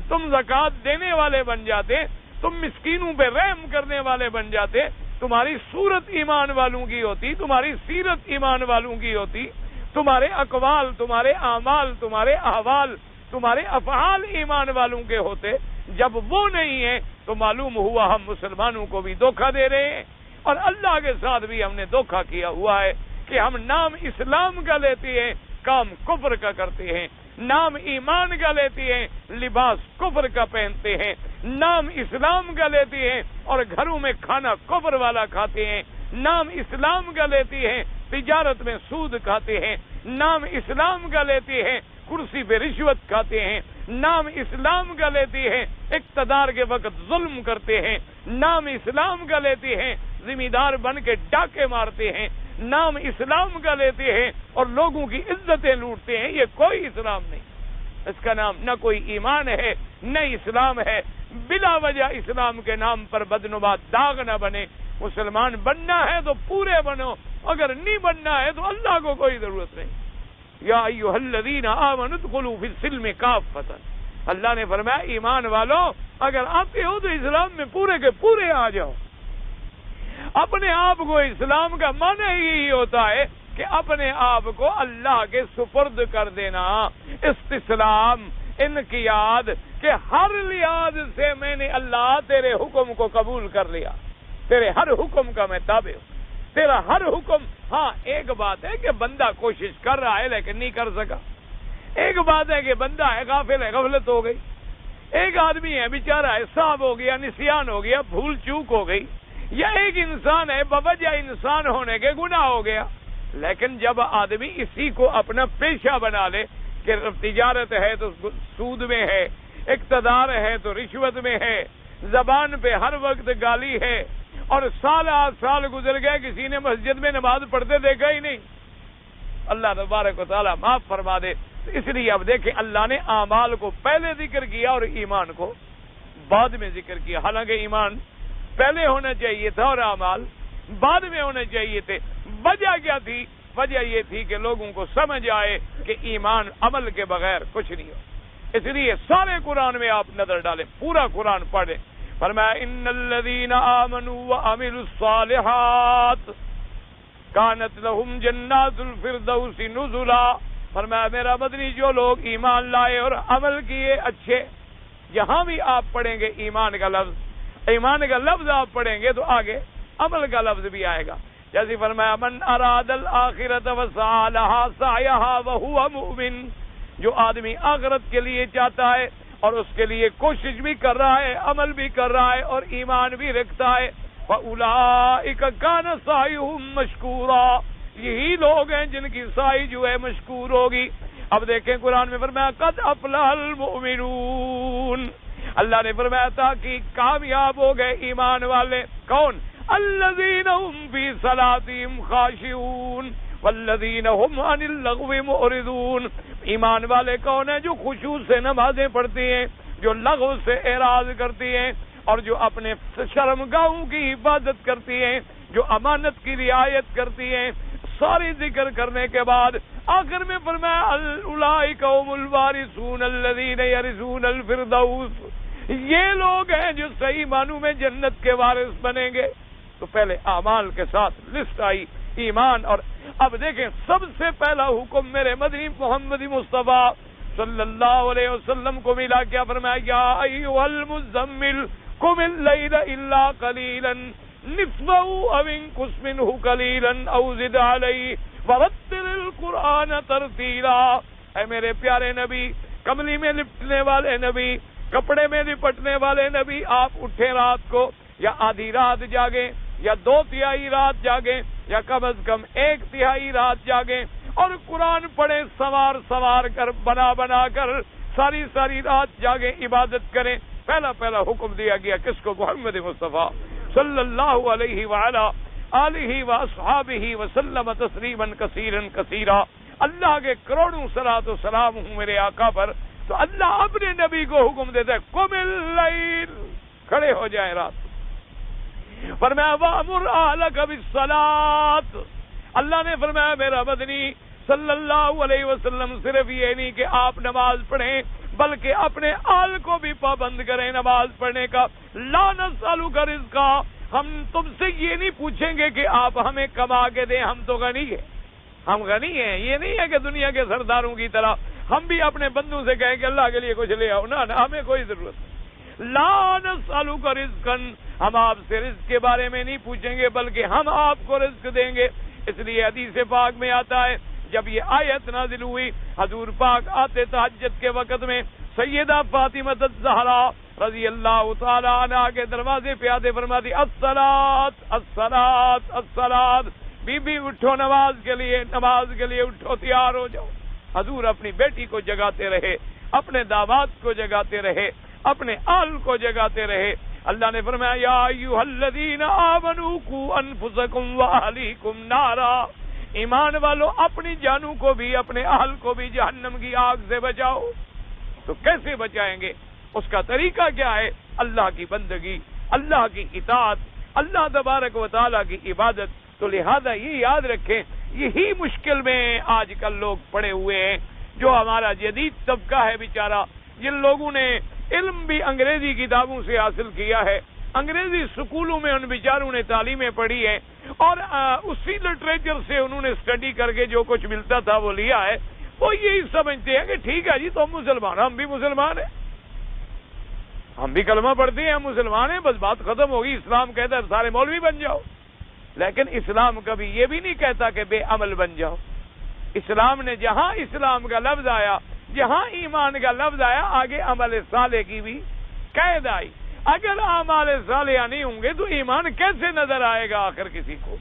تم زکوٰۃ دینے والے بن جاتے، تم مسکینوں پہ رحم کرنے والے بن جاتے، تمہاری صورت ایمان والوں کی ہوتی، تمہاری سیرت ایمان والوں کی ہوتی، تمہارے اقوال، تمہارے اعمال، تمہارے احوال، تمہارے افعال ایمان والوں کے ہوتے۔ جب وہ نہیں ہے تو معلوم ہوا ہم مسلمانوں کو بھی دھوکہ دے رہے ہیں اور اللہ کے ساتھ بھی ہم نے دھوکہ کیا ہوا ہے کہ ہم نام اسلام کا لیتے ہیں، کام کفر کا کرتے ہیں، نام ایمان کا لیتے ہیں، لباس کفر کا پہنتے ہیں، نام اسلام کا لیتے ہیں اور گھروں میں کھانا کفر والا کھاتے ہیں، نام اسلام کا لیتے ہیں، تجارت میں سود کھاتے ہیں، نام اسلام کا لیتے ہیں، کرسی پہ رشوت کھاتے ہیں، نام اسلام کا لیتے ہیں، اقتدار کے وقت ظلم کرتے ہیں، نام اسلام کا لیتے ہیں، ذمہ دار بن کے ڈاکے مارتے ہیں، نام اسلام کا لیتے ہیں اور لوگوں کی عزتیں لوٹتے ہیں۔ یہ کوئی اسلام نہیں، اس کا نام نہ کوئی ایمان ہے نہ اسلام ہے۔ بلا وجہ اسلام کے نام پر بدنما داغ نہ بنے۔ مسلمان بننا ہے تو پورے بنو، اگر نہیں بننا ہے تو اللہ کو کوئی ضرورت نہیں۔ یا ایھا الذین آمنوا ادخلوا فی السلم کافۃ، اللہ نے فرمایا ایمان والو اگر آتے ہو تو اسلام میں پورے کے پورے آ جاؤ۔ اپنے آپ کو اسلام کا معنی یہی ہوتا ہے کہ اپنے آپ کو اللہ کے سپرد کر دینا، استسلام، انقیاد، کہ ہر لحاظ سے میں نے اللہ تیرے حکم کو قبول کر لیا۔ تیرے ہر حکم کا میں تابع ہوں، تیرا ہر حکم. ہاں ایک بات ہے کہ بندہ کوشش کر رہا ہے لیکن نہیں کر سکا. ایک بات ہے کہ بندہ ہے غافل ہے، غفلت ہو گئی. ایک آدمی ہے بیچارہ ہے، صاحب ہو گیا، نسیان ہو گیا، بھول چوک ہو گئی. یا ایک انسان ہے بوجہ انسان ہونے کے گناہ ہو گیا. لیکن جب آدمی اسی کو اپنا پیشہ بنا لے کہ تجارت ہے تو سود میں ہے، اقتدار ہے تو رشوت میں ہے، زبان پہ ہر وقت گالی ہے، اور سال آٹھ سال گزر گئے کسی نے مسجد میں نماز پڑھتے دیکھا ہی نہیں. اللہ تبارک و تعالیٰ معاف فرما دے. اس لیے اب دیکھیں اللہ نے اعمال کو پہلے ذکر کیا اور ایمان کو بعد میں ذکر کیا. حالانکہ ایمان پہلے ہونا چاہیے تھا اور اعمال بعد میں ہونے چاہیے تھے. وجہ کیا تھی؟ وجہ یہ تھی کہ لوگوں کو سمجھ آئے کہ ایمان عمل کے بغیر کچھ نہیں ہو. اس لیے سارے قرآن میں آپ نظر ڈالیں، پورا قرآن پڑھیں. فرمایا ان الذین آمنوا وعملوا الصالحات کانت لہم جنات الفردوس نزلا. فرمایا میرا مدنی جو لوگ ایمان لائے اور عمل کیے اچھے. یہاں بھی آپ پڑھیں گے ایمان کا لفظ، ایمان کا لفظ آپ پڑھیں گے تو آگے عمل کا لفظ بھی آئے گا. جیسے فرمایا من اراد الآخرۃ وسعی لہا سعیہا وہو مؤمن. جو آدمی آخرت کے لیے چاہتا ہے اور اس کے لیے کوشش بھی کر رہا ہے، عمل بھی کر رہا ہے اور ایمان بھی رکھتا ہے، فَأُولَٰئِكَ كَانَ سَعْيُهُم مَّشْكُورًا. یہی لوگ ہیں جن کی سعی جو ہے مشکور ہوگی. اب دیکھیں قرآن میں فرمایا قد افلح المؤمنون. اللہ نے فرمایا تھا کہ کامیاب ہو گئے ایمان والے. کون؟ الذین هم فی صلاتهم خاشعون والذین هم عن اللغو معرضون. ایمان والے کون ہیں؟ جو خشوع سے نمازیں پڑھتی ہیں، جو لغو سے اعراض کرتی ہیں، اور جو اپنے شرمگاہوں کی حفاظت کرتی ہیں، جو امانت کی رعایت کرتی ہیں. ساری ذکر کرنے کے بعد آخر میں فرمایا اولئک هم الوارثون الذین یرثون الفردوس. یہ لوگ ہیں جو صحیح معنوں میں جنت کے وارث بنیں گے. تو پہلے اعمال کے ساتھ لسٹ آئی ایمان. اور اب دیکھیں سب سے پہلا حکم میرے مدنی محمد مصطفیٰ صلی اللہ علیہ وسلم کو ملا. کیا فرمایا؟ یا ایھا المزمل قم اللیل الا قلیلا نصفہ او انقص منہ قلیلا او زد علیہ ورتل القرآن ترتیلا. اے میرے پیارے نبی، کملی میں لپٹنے والے نبی، کپڑے میں لپٹنے والے نبی، آپ اٹھیں رات کو، یا آدھی رات جاگیں، یا 2/3 رات جاگیں، یا کم از کم 1/3 رات جاگیں، اور قرآن پڑھیں سوار سوار کر، بنا بنا کر، ساری ساری رات جاگیں، عبادت کریں. پہلا حکم دیا گیا کس کو؟ محمد مصطفیٰ صلی اللہ علیہ وعلا آلہ واصحابہ وسلم تسلیما کثیرا کثیرا. اللہ کے کروڑوں صلاۃ و سلام ہوں میرے آقا پر. تو اللہ اپنے نبی کو حکم دیتا ہے قم اللیل، کھڑے ہو جائیں رات. فرمایا وَأْمُرْ أَهْلَكَ بِالصَّلَاةِ. اللہ نے فرمایا میرا مدنی صلی اللہ علیہ وسلم صرف یہ نہیں کہ آپ نماز پڑھیں بلکہ اپنے آل کو بھی پابند کریں نماز پڑھنے کا. لا نسألک رزقا. ہم تم سے یہ نہیں پوچھیں گے کہ آپ ہمیں کما کے دیں، ہم تو غنی ہیں، ہم غنی ہیں. یہ نہیں ہے کہ دنیا کے سرداروں کی طرح ہم بھی اپنے بندوں سے کہیں کہ اللہ کے لیے کچھ لے آؤ. نہ ہمیں کوئی ضرورت نہیں. لا نسألک رزقا. ہم آپ سے رزق کے بارے میں نہیں پوچھیں گے بلکہ ہم آپ کو رزق دیں گے. اس لیے حدیث پاک میں آتا ہے جب یہ آیت نازل ہوئی، حضور پاک آتے تہجد کے وقت میں سیدہ فاطمہ الزہرا رضی اللہ تعالی عنہا کے دروازے پہ آتے فرماتی الصلاۃ الصلاۃ الصلاۃ. بی بی اٹھو نماز کے لیے، نماز کے لیے اٹھو، تیار ہو جاؤ. حضور اپنی بیٹی کو جگاتے رہے، اپنے داماد کو جگاتے رہے، اپنے آل کو جگاتے رہے. اللہ نے فرمایا یا ایھا الذین آمنوا قوا انفسکم واہلیکم نارا. ایمان والو اپنی جانوں کو بھی، اپنے اہل کو بھی جہنم کی آگ سے بچاؤ. تو کیسے بچائیں گے؟ اس کا طریقہ کیا ہے؟ اللہ کی بندگی، اللہ کی اطاعت، اللہ تبارک و تعالیٰ کی عبادت. تو لہذا یہ یاد رکھیں یہی مشکل میں آج کل لوگ پڑے ہوئے ہیں. جو ہمارا جدید طبقہ ہے بیچارہ، جن لوگوں نے علم بھی انگریزی کتابوں سے حاصل کیا ہے، انگریزی سکولوں میں ان بیچاروں نے تعلیمیں پڑھی ہیں، اور اسی لٹریچر سے انہوں نے اسٹڈی کر کے جو کچھ ملتا تھا وہ لیا ہے. وہ یہی سمجھتے ہیں کہ ٹھیک ہے جی تم مسلمان، ہم بھی مسلمان ہیں. ہم بھی کلمہ پڑھتے ہیں، ہم مسلمان ہیں، بس بات ختم ہوگی، اسلام کہتا ہے سارے مولوی بن جاؤ. لیکن اسلام کبھی یہ بھی نہیں کہتا کہ بے عمل بن جاؤ. اسلام نے جہاں اسلام کا لفظ آیا، جہاں ایمان کا لفظ آیا، آگے عمل صالح کی بھی قید آئی. اگر اعمال صالحہ نہیں ہوں گے تو ایمان کیسے نظر آئے گا آخر کسی کو؟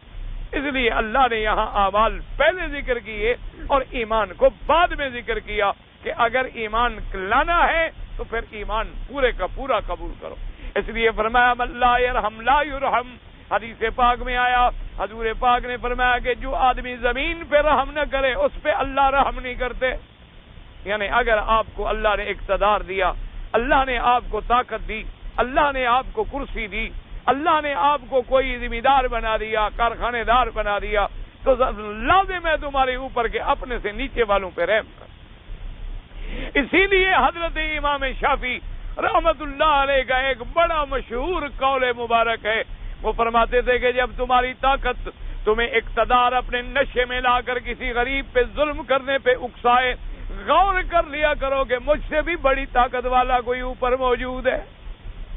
اس لیے اللہ نے یہاں اعمال پہلے ذکر کیے اور ایمان کو بعد میں ذکر کیا کہ اگر ایمان لانا ہے تو پھر ایمان پورے کا پورا قبول کرو. اس لیے فرمایا من لا یرحم لا یرحم. حدیث پاک میں آیا، حضور پاک نے فرمایا کہ جو آدمی زمین پہ رحم نہ کرے اس پہ اللہ رحم نہیں کرتے. یعنی اگر آپ کو اللہ نے اقتدار دیا، اللہ نے آپ کو طاقت دی، اللہ نے آپ کو کرسی دی، اللہ نے آپ کو کوئی ذمہ دار بنا دیا، کارخانے دار بنا دیا، تو لازم ہے تمہارے اوپر کے اپنے سے نیچے والوں پہ رحم کر. اسی لیے حضرت امام شافعی رحمت اللہ علیہ کا ایک بڑا مشہور قول مبارک ہے. وہ فرماتے تھے کہ جب تمہاری طاقت تمہیں اقتدار اپنے نشے میں لا کر کسی غریب پہ ظلم کرنے پہ اکسائے، غور کر لیا کرو کہ مجھ سے بھی بڑی طاقت والا کوئی اوپر موجود ہے.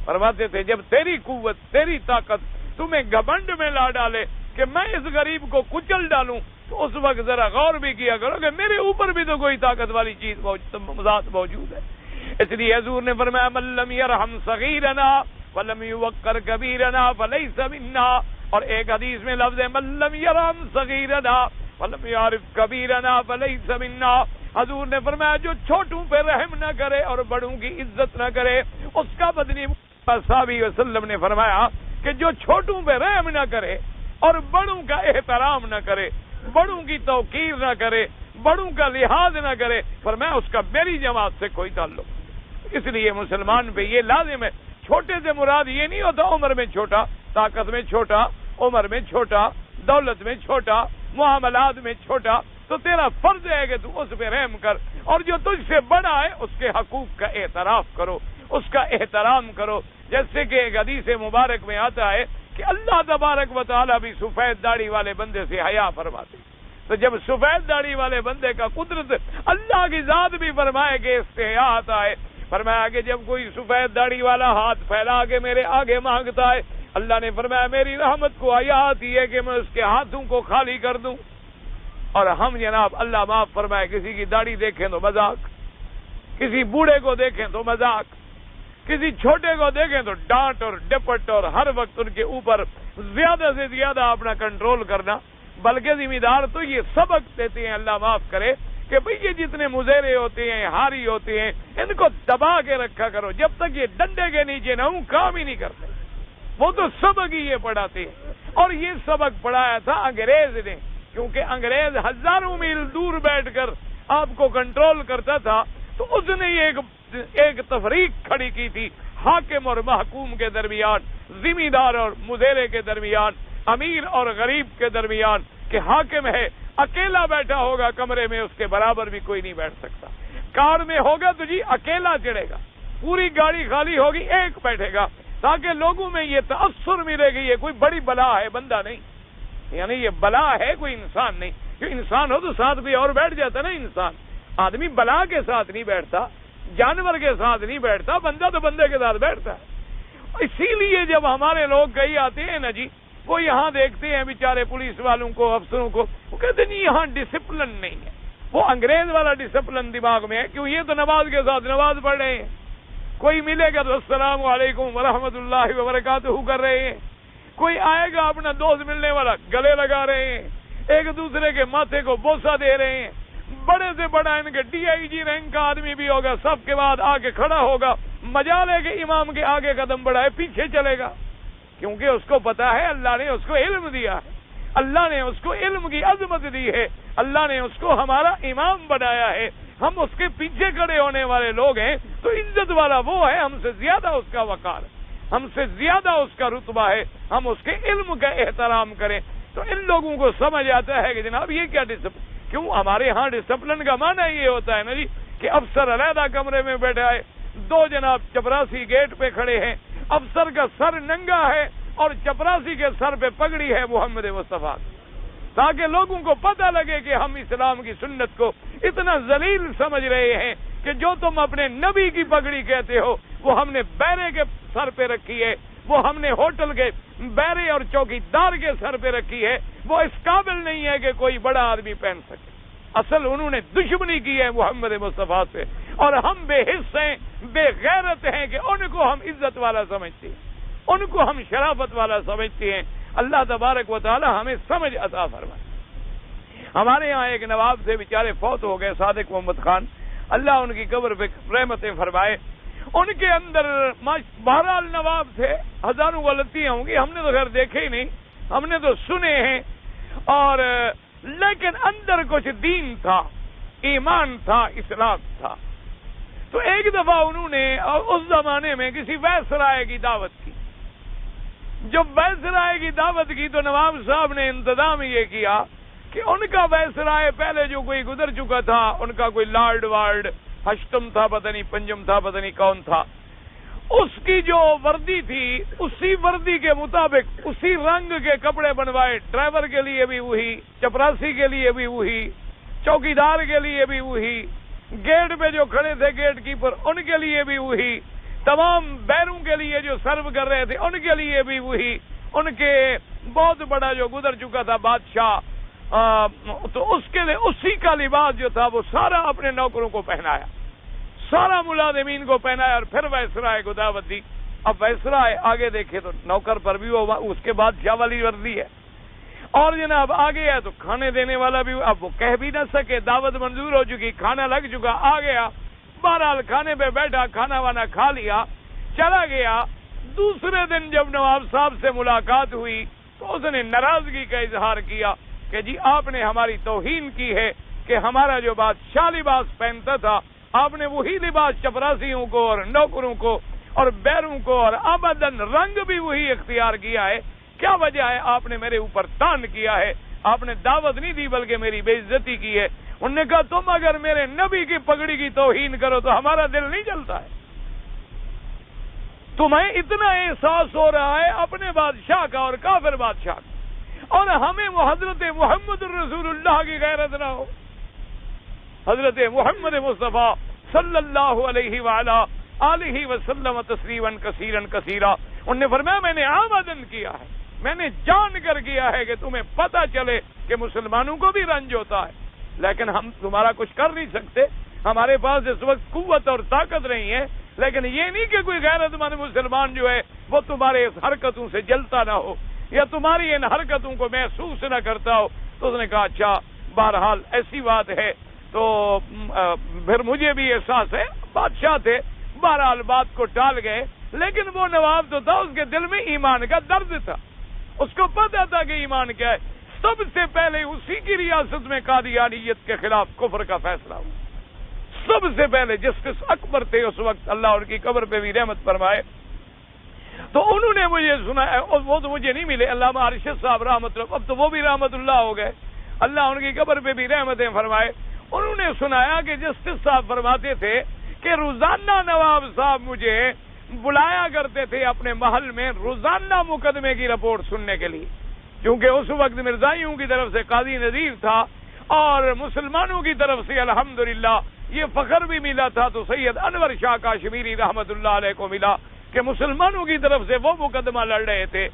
فرماتے تھے جب تیری قوت، تیری طاقت تمہیں گھمنڈ میں لا ڈالے کہ میں اس غریب کو کچل ڈالوں، تو اس وقت ذرا غور بھی کیا کرو کہ میرے اوپر بھی تو کوئی طاقت والی چیز ذات موجود ہے. اس لیے حضور نے فرمایا من لم یرحم صغیرنا ولم یوقر کبیرنا فلیس منا. اور ایک حدیث میں لفظ ہے من لم یرحم صغیرنا ولم یعرف کبیرنا فلیس منا. حضور نے فرمایا جو چھوٹوں پہ رحم نہ کرے اور بڑوں کی عزت نہ کرے اس کا بدنی. صلی اللہ علیہ وسلم نے فرمایا کہ جو چھوٹوں پہ رحم نہ کرے اور بڑوں کا احترام نہ کرے، بڑوں کی توقیر نہ کرے، بڑوں کا لحاظ نہ کرے، فرمایا اس کا میری جماعت سے کوئی تعلق. اس لیے مسلمان پہ یہ لازم ہے. چھوٹے سے مراد یہ نہیں ہوتا عمر میں چھوٹا، طاقت میں چھوٹا، عمر میں چھوٹا، دولت میں چھوٹا، معاملات میں چھوٹا. تو تیرا فرض ہے کہ تو اس پہ رحم کر، اور جو تجھ سے بڑا ہے اس کے حقوق کا اعتراف کرو، اس کا احترام کرو. جیسے کہ ایک حدیث مبارک میں آتا ہے کہ اللہ تبارک و تعالیٰ بھی سفید داڑھی والے بندے سے حیا فرماتے. تو جب سفید داڑھی والے بندے کا قدرت اللہ کی ذات بھی فرمائے کہ اس سے حیا آتا ہے. فرمایا کہ جب کوئی سفید داڑھی والا ہاتھ پھیلا کے میرے آگے مانگتا ہے، اللہ نے فرمایا میری رحمت کو حیا آتی ہے کہ میں اس کے ہاتھوں کو خالی کر دوں. اور ہم جناب اللہ معاف فرمائے کسی کی داڑھی دیکھیں تو مذاق، کسی بوڑھے کو دیکھیں تو مذاق، کسی چھوٹے کو دیکھیں تو ڈانٹ اور ڈپٹ، اور ہر وقت ان کے اوپر زیادہ سے زیادہ اپنا کنٹرول کرنا. بلکہ ذمہ دار تو یہ سبق دیتے ہیں اللہ معاف کرے کہ بھئی یہ جتنے مظاہرے ہوتے ہیں، ہاری ہوتے ہیں، ان کو دبا کے رکھا کرو. جب تک یہ ڈنڈے کے نیچے نہ ہوں کام ہی نہیں کرتے. وہ تو سبق ہی یہ پڑھاتے ہیں. اور یہ سبق پڑھایا تھا انگریز نے، کیونکہ انگریز ہزاروں میل دور بیٹھ کر آپ کو کنٹرول کرتا تھا. تو اس نے ایک تفریق کھڑی کی تھی حاکم اور محکوم کے درمیان، ذمہ دار اور مظاہرے کے درمیان، امیر اور غریب کے درمیان، کہ حاکم ہے اکیلا بیٹھا ہوگا کمرے میں، اس کے برابر بھی کوئی نہیں بیٹھ سکتا. کار میں ہوگا تو جی اکیلا چڑھے گا، پوری گاڑی خالی ہوگی ایک بیٹھے گا، تاکہ لوگوں میں یہ تاثر ملے گی یہ کوئی بڑی بلا ہے، بندہ نہیں، یعنی یہ بلا ہے کوئی انسان نہیں. کہ انسان ہو تو ساتھ بھی اور بیٹھ جاتا نا. انسان آدمی بلا کے ساتھ نہیں بیٹھتا، جانور کے ساتھ نہیں بیٹھتا، بندہ تو بندے کے ساتھ بیٹھتا ہے. اسی لیے جب ہمارے لوگ کہیں آتے ہیں نا جی، وہ یہاں دیکھتے ہیں بیچارے پولیس والوں کو، افسروں کو، وہ کہتے ہیں یہاں ڈسپلن نہیں ہے. وہ انگریز والا ڈسپلن دماغ میں ہے. کیوں؟ یہ تو نماز کے ساتھ نماز پڑھ رہے ہیں، کوئی ملے گا تو السلام علیکم ورحمۃ اللہ وبرکاتہ کر رہے ہیں، کوئی آئے گا اپنا دوست ملنے والا گلے لگا رہے ہیں، ایک دوسرے کے ماتھے کو بوسہ دے رہے ہیں. بڑے سے بڑا ان کے ڈی آئی جی رینک کا آدمی بھی ہوگا، سب کے بعد آ کے کھڑا ہوگا، مجالے کے امام کے آگے قدم بڑھائے پیچھے چلے گا. کیونکہ اس کو پتا ہے اللہ نے اس کو علم دیا ہے، اللہ نے اس کو علم کی عظمت دی ہے، اللہ نے اس کو ہمارا امام بنایا ہے. ہم اس کے پیچھے کھڑے ہونے والے لوگ ہیں تو عزت والا وہ ہے، ہم سے زیادہ اس کا وقار ہے، ہم سے زیادہ اس کا رتبہ ہے. ہم اس کے علم کا احترام کریں. تو ان لوگوں کو سمجھ آتا ہے کہ جناب یہ کیا ڈسپلن. کیوں ہمارے ہاں ڈسپلن کا معنی یہ ہوتا ہے نا جی کہ افسر علیحدہ کمرے میں بیٹھا ہے، دو جناب چپراسی گیٹ پہ کھڑے ہیں، افسر کا سر ننگا ہے اور چپراسی کے سر پہ پگڑی ہے محمد مصطفیٰ، تاکہ لوگوں کو پتہ لگے کہ ہم اسلام کی سنت کو اتنا ذلیل سمجھ رہے ہیں کہ جو تم اپنے نبی کی پگڑی کہتے ہو وہ ہم نے بیرے کے سر پہ رکھی ہے، وہ ہم نے ہوٹل کے بیرے اور چوکیدار کے سر پہ رکھی ہے، وہ اس قابل نہیں ہے کہ کوئی بڑا آدمی پہن سکے۔ اصل انہوں نے دشمنی کی ہے محمد مصطفیٰ سے، اور ہم بے حس ہیں، بے غیرت ہیں کہ ان کو ہم عزت والا سمجھتے ہیں، ان کو ہم شرافت والا سمجھتے ہیں۔ اللہ تبارک و تعالی ہمیں سمجھ عطا فرمائے۔ ہمارے یہاں ایک نواب سے بیچارے فوت ہو گئے، صادق محمد خان، اللہ ان کی قبر پہ رحمتیں فرمائے۔ ان کے اندر بہرحال نواب تھے، ہزاروں غلطیاں ہوں گی، ہم نے تو خیر دیکھے ہی نہیں، ہم نے تو سنے ہیں، اور لیکن اندر کچھ دین تھا، ایمان تھا، اسلام تھا۔ تو ایک دفعہ انہوں نے اس زمانے میں کسی وائسرائے کی دعوت کی۔ جب وائسرائے کی دعوت کی تو نواب صاحب نے انتظام یہ کیا کہ ان کا وائسرائے پہلے جو کوئی گزر چکا تھا، ان کا کوئی لارڈ وارڈ ہشتم تھا، پتہ نہیں پنجم تھا، پتہ نہیں کون تھا، اس کی جو وردی تھی اسی وردی کے مطابق اسی رنگ کے کپڑے بنوائے، ڈرائیور کے لیے بھی وہی، چپراسی کے لیے بھی وہی، چوکیدار کے لیے بھی وہی، گیٹ پہ جو کھڑے تھے گیٹ کیپر ان کے لیے بھی وہی، تمام بیروں کے لیے جو سرو کر رہے تھے ان کے لیے بھی وہی، ان کے بہت بڑا جو گزر چکا تھا بادشاہ، تو اس کے لیے اسی کا لباس جو تھا وہ سارا اپنے نوکروں کو پہنایا، سارا ملازمین کو پہنایا، اور پھر وائسرائے کو دعوت دی۔ اب وائسرائے آگے دیکھے تو نوکر پر بھی وہ اس کے بعد شاہ والی وردی ہے، اور جناب آگے ہے تو کھانے دینے والا بھی، اب وہ کہہ بھی نہ سکے، دعوت منظور ہو چکی، کھانا لگ چکا، آ گیا، بہرحال کھانے پہ بیٹھا، کھانا وانا کھا لیا، چلا گیا۔ دوسرے دن جب نواب صاحب سے ملاقات ہوئی تو اس نے ناراضگی کا اظہار کیا کہ جی آپ نے ہماری توہین کی ہے کہ ہمارا جو بادشاہ لباس پہنتا تھا آپ نے وہی لباس چپراسیوں کو اور نوکروں کو اور بیروں کو اور آبادن رنگ بھی وہی اختیار کیا ہے، کیا وجہ ہے؟ آپ نے میرے اوپر تان کیا ہے، آپ نے دعوت نہیں دی بلکہ میری بے عزتی کی ہے۔ انہوں نے کہا تم اگر میرے نبی کی پگڑی کی توہین کرو تو ہمارا دل نہیں جلتا ہے، تمہیں اتنا احساس ہو رہا ہے اپنے بادشاہ کا اور کافر بادشاہ کا، اور ہمیں وہ حضرت محمد رسول اللہ کی غیرت نہ ہو، حضرت محمد مصطفیٰ صلی اللہ علیہ وآلہ آلہ وسلم تسلیما کثیرا کثیرا۔ انہوں نے فرمایا میں نے آمدن کیا ہے، میں نے جان کر کیا ہے کہ تمہیں پتہ چلے کہ مسلمانوں کو بھی رنج ہوتا ہے، لیکن ہم تمہارا کچھ کر نہیں سکتے، ہمارے پاس اس وقت قوت اور طاقت نہیں ہے، لیکن یہ نہیں کہ کوئی غیرت مند مسلمان جو ہے وہ تمہارے اس حرکتوں سے جلتا نہ ہو یا تمہاری ان حرکتوں کو محسوس نہ کرتا ہو۔ تو اس نے کہا اچھا بہرحال ایسی بات ہے، تو پھر مجھے بھی احساس ہے، بادشاہ تھے، بہرحال بات کو ٹال گئے، لیکن وہ نواب تو تھا، اس کے دل میں ایمان کا درد تھا، اس کو پتا تھا کہ ایمان کیا ہے۔ سب سے پہلے اسی کی ریاست میں قادیانیت کے خلاف کفر کا فیصلہ ہوا، سب سے پہلے جسٹس اکبر تھے اس وقت، اللہ ان کی قبر پہ بھی رحمت فرمائے۔ تو انہوں نے مجھے سنایا، وہ تو مجھے نہیں ملے، علامہ ارشد صاحب رحمت اللہ، اب تو وہ بھی رحمت اللہ ہو گئے، اللہ ان کی قبر پہ بھی رحمتیں فرمائے۔ انہوں نے سنایا کہ جسٹس صاحب فرماتے تھے کہ روزانہ نواب صاحب مجھے بلایا کرتے تھے اپنے محل میں روزانہ مقدمے کی رپورٹ سننے کے لیے، کیونکہ اس وقت مرزائیوں کی طرف سے قاضی نذیر تھا اور مسلمانوں کی طرف سے الحمدللہ یہ فخر بھی ملا تھا، تو سید انور شاہ کاشمیری رحمت اللہ علیہ کو ملا کہ مسلمانوں کی طرف سے وہ مقدمہ لڑ رہے تھے۔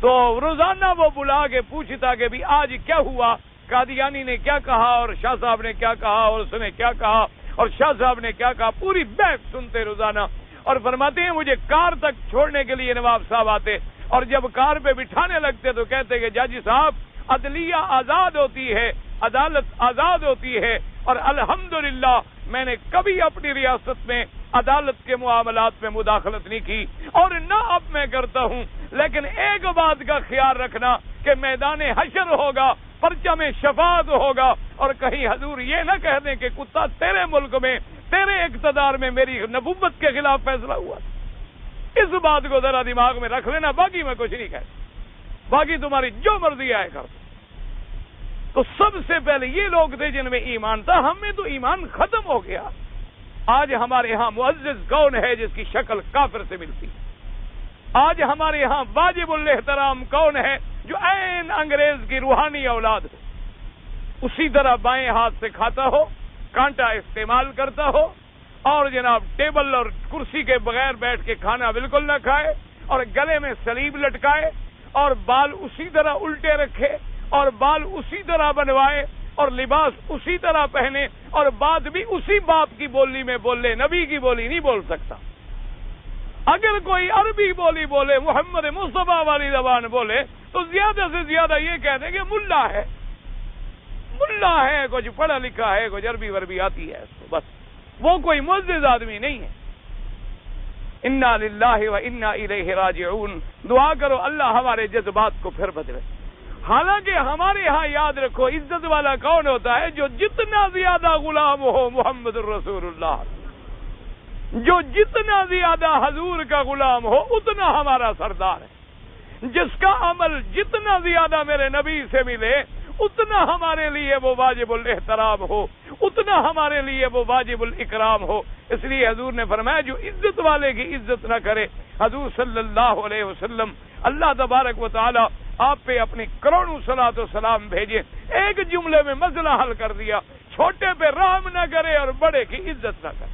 تو روزانہ وہ بلا کے پوچھتا کہ بھی آج کیا ہوا، قادیانی نے کیا کہا اور شاہ صاحب نے کیا کہا اور اس نے کیا کہا اور شاہ صاحب نے کیا کہا، پوری بحث سنتے روزانہ، اور فرماتے ہیں مجھے کار تک چھوڑنے کے لیے نواب صاحب آتے، اور جب کار پہ بٹھانے لگتے تو کہتے کہ جاجی صاحب عدلیہ آزاد ہوتی ہے، عدالت آزاد ہوتی ہے، اور الحمدللہ میں نے کبھی اپنی ریاست میں عدالت کے معاملات میں مداخلت نہیں کی اور نہ اب میں کرتا ہوں، لیکن ایک بات کا خیال رکھنا کہ میدان حشر ہوگا، پرچم شفاعت ہوگا، اور کہیں حضور یہ نہ کہہ دیں کہ کتا تیرے ملک میں تیرے اقتدار میں میری نبوت کے خلاف فیصلہ ہوا۔ اس بات کو ذرا دماغ میں رکھ لینا، باقی میں کچھ نہیں کہتا، باقی تمہاری جو مرضی آئے کر۔ تو سب سے پہلے یہ لوگ تھے جن میں ایمان تھا، ہم میں تو ایمان ختم ہو گیا۔ آج ہمارے ہاں معزز کون ہے جس کی شکل کافر سے ملتی؟ آج ہمارے ہاں واجب الاحترام کون ہے جو عین انگریز کی روحانی اولاد ہو، اسی طرح بائیں ہاتھ سے کھاتا ہو، کانٹا استعمال کرتا ہو، اور جناب ٹیبل اور کرسی کے بغیر بیٹھ کے کھانا بالکل نہ کھائے، اور گلے میں سلیب لٹکائے، اور بال اسی طرح الٹے رکھے، اور بال اسی طرح بنوائے، اور لباس اسی طرح پہنے، اور بات بھی اسی باپ کی بولی میں بولے، نبی کی بولی نہیں بول سکتا۔ اگر کوئی عربی بولی بولے، محمد مصطفیٰ والی زبان بولے، تو زیادہ سے زیادہ یہ کہہ دیں کہ ملا ہے، ملا ہے، کچھ پڑھا لکھا ہے، کچھ عربی وربی آتی ہے اس کو، بس وہ کوئی معزز آدمی نہیں ہے۔ انا للہ و انا الیہ راجعون۔ دعا کرو اللہ ہمارے جذبات کو پھر بدلے۔ حالانکہ ہمارے ہاں یاد رکھو، عزت والا کون ہوتا ہے؟ جو جتنا زیادہ غلام ہو محمد الرسول اللہ، جو جتنا زیادہ حضور کا غلام ہو اتنا ہمارا سردار ہے، جس کا عمل جتنا زیادہ میرے نبی سے ملے اتنا ہمارے لیے وہ واجب الاحترام ہو، اتنا ہمارے لیے وہ واجب الاکرام ہو۔ اس لیے حضور نے فرمایا جو عزت والے کی عزت نہ کرے، حضور صلی اللہ علیہ وسلم اللہ تبارک و تعالی آپ پہ اپنی کروڑوں صلاۃ و سلام بھیجے، ایک جملے میں مسئلہ حل کر دیا، چھوٹے پہ رحم نہ کرے اور بڑے کی عزت نہ کرے۔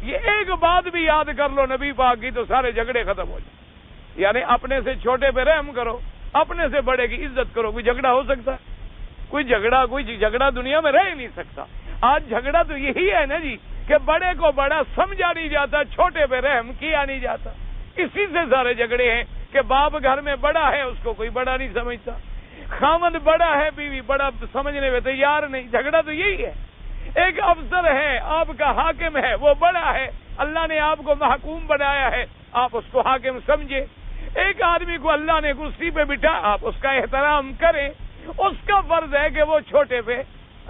یہ ایک بات بھی یاد کر لو نبی پاک کی تو سارے جھگڑے ختم ہو جائیں۔ یعنی اپنے سے چھوٹے پہ رحم کرو، اپنے سے بڑے کی عزت کرو۔ کوئی جھگڑا ہو سکتا ہے؟ کوئی جھگڑا دنیا میں رہ ہی نہیں سکتا۔ آج جھگڑا تو یہی ہے نا جی کہ بڑے کو بڑا سمجھا نہیں جاتا، چھوٹے پہ رحم کیا نہیں جاتا۔ اسی سے سارے جھگڑے ہیں کہ باپ گھر میں بڑا ہے، اس کو کوئی بڑا نہیں سمجھتا، خامد بڑا ہے، بیوی بڑا سمجھنے میں تیار نہیں۔ جھگڑا تو یہی ہے۔ ایک افسر ہے، آپ کا حاکم ہے، وہ بڑا ہے، اللہ نے آپ کو محکوم بنایا ہے، آپ اس کو حاکم سمجھے۔ ایک آدمی کو اللہ نے کرسی پہ بٹھا، آپ اس کا احترام کریں، اس کا فرض ہے کہ وہ چھوٹے پہ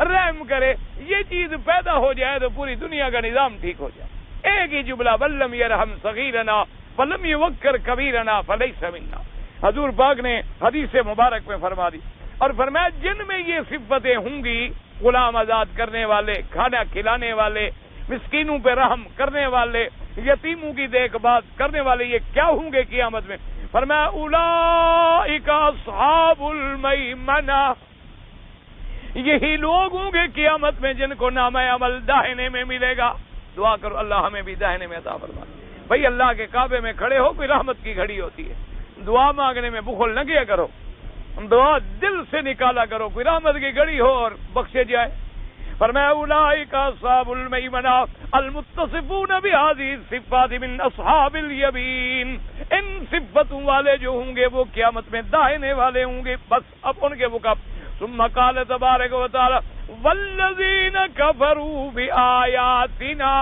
رحم کرے۔ یہ چیز پیدا ہو جائے تو پوری دنیا کا نظام ٹھیک ہو جائے۔ ایک ہی جملہ وَلَّمْ يَرْحَمْ صَغِيرَنَا وَلَمْ يُوَقِّرْ كَبِيرَنَا فَلَيْسَ مِنَّا۔ حضور پاک نے حدیث مبارک میں فرما دی، اور فرمایا جن میں یہ صفتیں ہوں گی، غلام آزاد کرنے والے، کھانا کھلانے والے، مسکینوں پہ رحم کرنے والے، یتیموں کی دیکھ بھال کرنے والے، یہ کیا ہوں گے قیامت میں؟ فرمایا اولئک اصحاب المیمنہ، یہی لوگ ہوں گے قیامت میں جن کو نامہ عمل داہنے میں ملے گا۔ دعا کرو اللہ ہمیں بھی داہنے میں عطا فرما۔ بھائی اللہ کے کعبے میں کھڑے ہو، کوئی رحمت کی گھڑی ہوتی ہے، دعا مانگنے میں بخل نہ کیا کرو، دعا دل سے نکالا کرو، کوئی رحمت کی گھڑی ہو اور بخشے جائے۔ فرمایا اولئک اصحاب المیمنہ المتصفون بہذہ الصفات من اصحاب الیمین، ان صفتوں والے جو ہوں گے وہ قیامت میں داہنے والے ہوں گے۔ بس اب ان کے مقابلے ثم قال تبارک و تعالی والذین کفروا بآیاتنا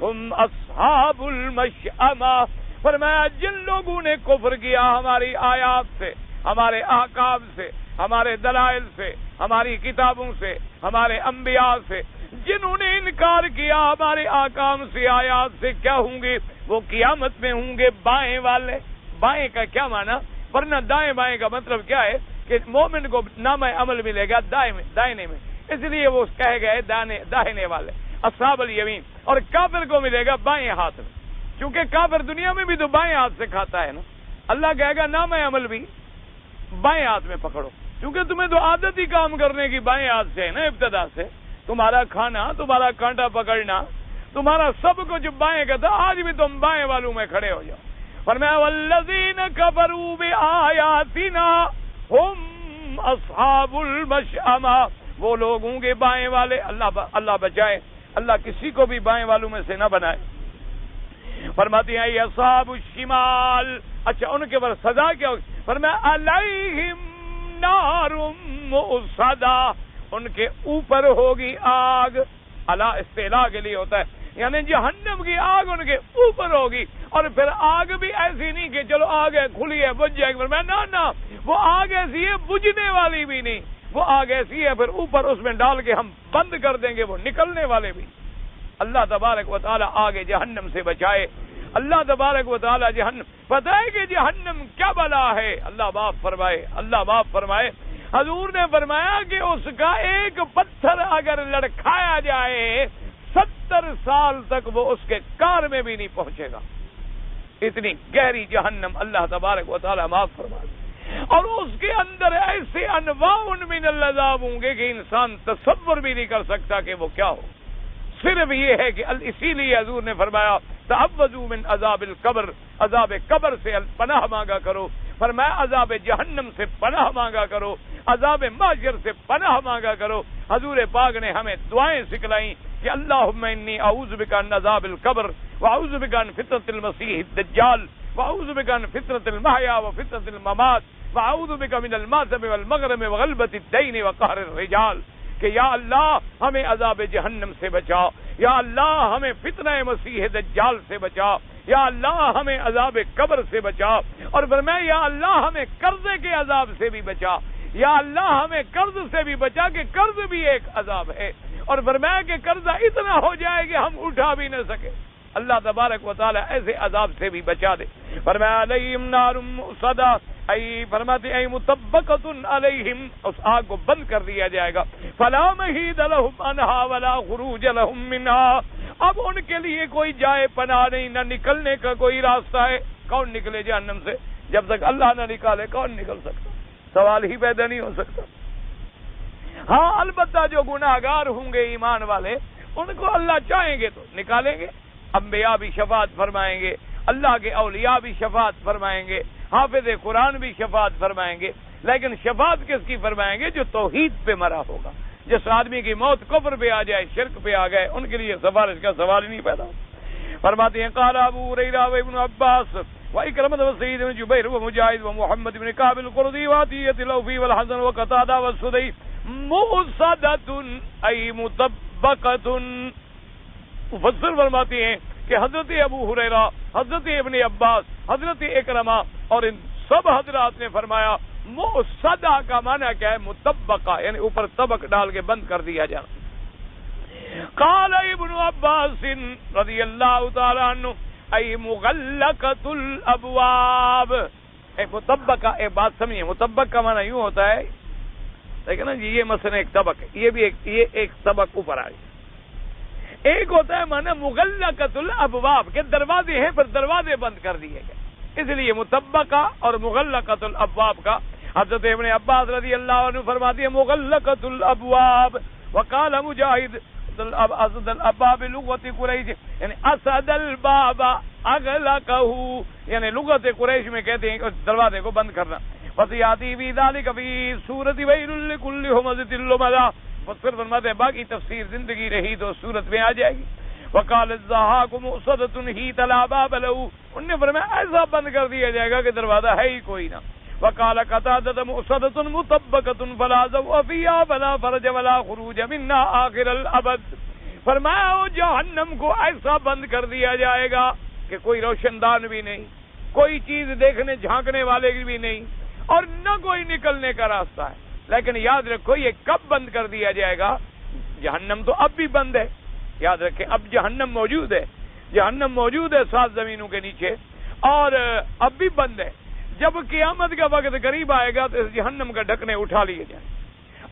ہم اصحاب المشأمہ۔ فرمایا جن لوگوں نے کفر کیا ہماری آیات سے، ہمارے احکام سے، ہمارے دلائل سے، ہماری کتابوں سے، ہمارے انبیاء سے، جنہوں نے انکار کیا ہمارے احکام سے، آیات سے، کیا ہوں گے؟ وہ قیامت میں ہوں گے بائیں والے۔ بائیں کا کیا معنی؟ ورنہ دائیں بائیں کا مطلب کیا ہے کہ مومن کو نامہ عمل ملے گا دائنے میں، اس لیے وہ کہے گئے داہنے والے اصحاب الیمین، اور کافر کو ملے گا بائیں ہاتھ میں، کیونکہ کافر دنیا میں بھی تو بائیں ہاتھ سے کھاتا ہے نا۔ اللہ کہے گا نامہ عمل بھی بائیں ہاتھ میں پکڑو، کیونکہ تمہیں تو عادت ہی کام کرنے کی بائیں ہاتھ سے ہے نا، ابتدا سے تمہارا کھانا، تمہارا کانٹا پکڑنا، تمہارا سب کچھ بائیں کا تھا، آج بھی تم بائیں والوں میں کھڑے ہو جاؤ۔ فرمایا والذین کفروا بآیاتنا ہم اصحاب المشأمہ، وہ لوگ ہوں گے بائیں والے۔ اللہ بچائے، اللہ کسی کو بھی بائیں والوں میں سے نہ بنائے۔ فرماتے ہیں یہ اصحاب الشمال، اچھا ان کے بعد سزا کیا ہوگی؟ فرمایا علیہم نار مؤصدہ، ان کے اوپر ہوگی آگ۔ الا استعلاء کے لیے ہوتا ہے، یعنی جہنم کی آگ ان کے اوپر ہوگی، اور پھر آگ بھی ایسی نہیں کہ چلو آگ ہے کھلی ہے بجھ جائے گی، فرمایا نہ وہ آگ ایسی ہے بجھنے والی بھی نہیں، وہ آگ ایسی ہے پھر اوپر اس میں ڈال کے ہم بند کر دیں گے، وہ نکلنے والے بھی۔ اللہ تبارک و تعالی آگے جہنم سے بچائے۔ اللہ تبارک و تعالی جہنم، پتہ ہے کہ جہنم کیا بلا ہے؟ اللہ معاف فرمائے، اللہ معاف فرمائے۔ حضور نے فرمایا کہ اس کا ایک پتھر اگر لڑکھایا جائے 70 سال تک وہ اس کے کار میں بھی نہیں پہنچے گا، اتنی گہری جہنم اللہ تبارک و تعالی معاف فرمائے۔ اور اس کے اندر ایسے انواع من العذاب ہوں گے کہ انسان تصور بھی نہیں کر سکتا کہ وہ کیا ہو۔ صرف یہ ہے کہ اسی لیے حضور نے فرمایا تعوذوا من عذاب القبر، عذاب قبر سے پناہ مانگا کرو، فرمایا عذاب جہنم سے پناہ مانگا کرو، عذاب محشر سے پناہ مانگا کرو۔ حضور پاک نے ہمیں دعائیں سکھلائیں کہ اللہم انی اعوذ بک من عذاب القبر واعوذ بک من فتنۃ المسیح الدجال واعوذ بک من فتنۃ المحیا وفتنۃ الممات واعوذ بک من الماثم والمغرم وغلبۃ الدین وقہر الرجال، کہ یا اللہ ہمیں عذاب جہنم سے بچا، یا اللہ ہمیں فتنہ مسیح دجال سے بچا، یا اللہ ہمیں عذاب قبر سے بچا، اور فرمایا یا اللہ ہمیں قرضے کے عذاب سے بھی بچا، یا اللہ ہمیں قرض سے بھی بچا کہ قرض بھی ایک عذاب ہے، اور فرمایا کہ قرضہ اتنا ہو جائے کہ ہم اٹھا بھی نہ سکے۔ اللہ تبارک و تعالی ایسے عذاب سے بھی بچا دے۔ فرمایا علیہم نار مؤصدہ، ای فرماتے ای مطبقۃ علیہم، اس آگ کو بند کر دیا جائے گا، فلا محید لہم عنہا ولا خروج لہم منہا، اب ان کے لیے کوئی جائے پناہ نہیں، نہ نکلنے کا کوئی راستہ ہے۔ کون نکلے جہنم سے؟ جب تک اللہ نہ نکالے کون نکل سکتا؟ سوال ہی پیدا نہیں ہو سکتا۔ ہاں البتہ جو گناہگار ہوں گے ایمان والے، ان کو اللہ چاہیں گے تو نکالیں گے، انبیاء بھی شفاعت فرمائیں گے، اللہ کے اولیاء بھی شفاعت فرمائیں گے، حافظ قرآن بھی شفاعت فرمائیں گے، لیکن شفاعت کس کی فرمائیں گے؟ جو توحید پہ مرا ہوگا۔ جس آدمی کی موت کفر پہ آ جائے، شرک پہ آ گئے، ان کے لیے سفارش کا سوال ہی نہیں پیدا ہوتا۔ فرماتے ہیں قال ابو ہریرہ و ابن عباس وإكرمة وسعيد بن جبير ومجاهد ومحمد بن كعب القرظي وعطية الأوفي والحسن وقتادة والسدي مؤصدة أي مطبقة۔ مفسر فرماتے ہیں کہ حضرت ابو ہریرہ، حضرت ابن عباس، حضرت اکرمہ اور ان سب حضرات نے فرمایا مؤصدہ کا معنی کیا ہے؟ مطبقہ، یعنی اوپر طبق ڈال کے بند کر دیا جانا۔ قال ابن عباس رضی اللہ تعالی عنہ ای مغلقۃ الابواب، مطبقہ، ایک بات سمجھیے، مطبق کا معنی یوں ہوتا ہے، لیکن نا جی یہ مثلا ایک طبق ہے، یہ بھی ایک طبق اوپر آئے، ایک ہوتا ہے معنی مغلقۃ الابواب کہ دروازے ہیں پر دروازے بند کر دیے گئے، اس لیے مطبقہ اور مغلقۃ الابواب کا حضرت ابن عباس رضی اللہ عنہ فرماتی ہے مغلقۃ الابواب۔ وقال مجاہد اسد الابواب لغت قریش، یعنی اسد الباب اغلقہ، یعنی لغت قریش میں کہتے ہیں اس دروازے کو بند کرنا۔ وسیاتی فی ذلک فی سورۃ ویل لکل ہمزۃ لمزہ، مفسر فرماتے ہیں باقی تفسیر زندگی رہی تو صورت میں آ جائے گی۔ وقال الضحاک مؤصدۃ ہیت لا باب لہ، انہوں نے فرمایا ایسا بند کر دیا جائے گا کہ دروازہ ہے ہی کوئی نہ۔ وقال قتادہ مؤصدۃ مطبقۃ فلا ضوء فیہا فلا فرج ولا خروج منہا آخر الابد، فرمایا وہ جہنم کو ایسا بند کر دیا جائے گا کہ کوئی روشن دان بھی نہیں، کوئی چیز دیکھنے جھانکنے والے بھی نہیں، اور نہ کوئی نکلنے کا راستہ ہے۔ لیکن یاد رکھو یہ کب بند کر دیا جائے گا؟ جہنم تو اب بھی بند ہے، یاد رکھیں اب جہنم موجود ہے، جہنم موجود ہے 7 زمینوں کے نیچے، اور اب بھی بند ہے۔ جب قیامت کا وقت قریب آئے گا تو اس جہنم کا ڈھکنے اٹھا لیے جائیں،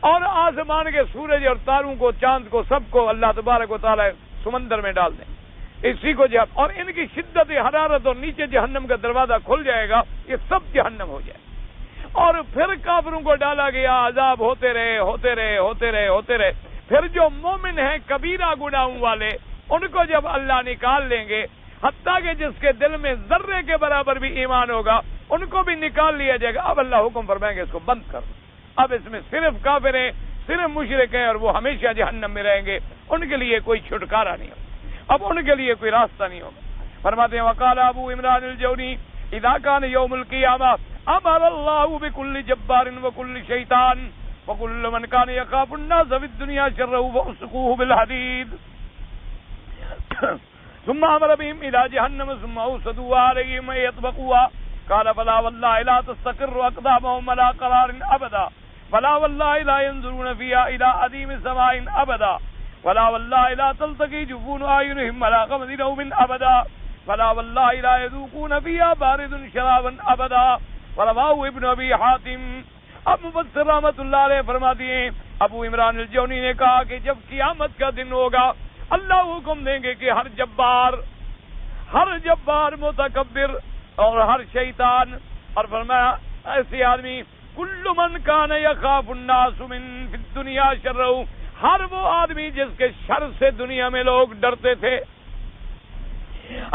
اور آسمان کے سورج اور تاروں کو، چاند کو، سب کو اللہ تبارک و تعالی سمندر میں ڈال دیں، اسی کو جب، اور ان کی شدت حرارت اور نیچے جہنم کا دروازہ کھل جائے گا، یہ سب جہنم ہو جائے، اور پھر کافروں کو ڈالا گیا، عذاب ہوتے رہے ہوتے رہے ہوتے رہے ہوتے رہے، پھر جو مومن ہیں کبیرہ گناہوں والے ان کو جب اللہ نکال لیں گے، حتیٰ کہ جس کے دل میں ذرے کے برابر بھی ایمان ہوگا ان کو بھی نکال لیا جائے گا۔ اب اللہ حکم فرمائیں گے اس کو بند کر، اب اس میں صرف کافر ہیں، صرف مشرک ہیں، اور وہ ہمیشہ جہنم میں رہیں گے، ان کے لیے کوئی چھٹکارا نہیں ہوگا، اب ان کے لیے کوئی راستہ نہیں ہوگا۔ فرماتے ہیں وقال ابو عمران الجونی اذا كان يوم القيامة امر الله بكل جبار وكل شيطان وكل من كان يخاف الناس في الدنيا شره فاسقوه بالحديد ثم امر بهم الى جهنم ثم اوصدوا عليهم يطبقوها قال فلا والله لا تستقر اقدامهم على قرار ابدا فلا والله لا ينظرون فيها الى اديم سماء ابدا فلا والله لا تلتقي جفون اعينهم على غمض نوم ابدا فلا والله لا يذوقون فيها بارد شرابا ابدا رواه ابن ابی حاتم۔ اب مفسر رحمۃ اللہ علیہ فرماتے ہیں ابو عمران الجونی نے کہا کہ جب قیامت کا دن ہوگا اللہ حکم دیں گے کہ ہر جبار متکبر اور ہر شیطان، اور فرمایا ایسے آدمی کل من کان یخاف الناس من فی الدنیا شرہ، ہر وہ آدمی جس کے شر سے دنیا میں لوگ ڈرتے تھے،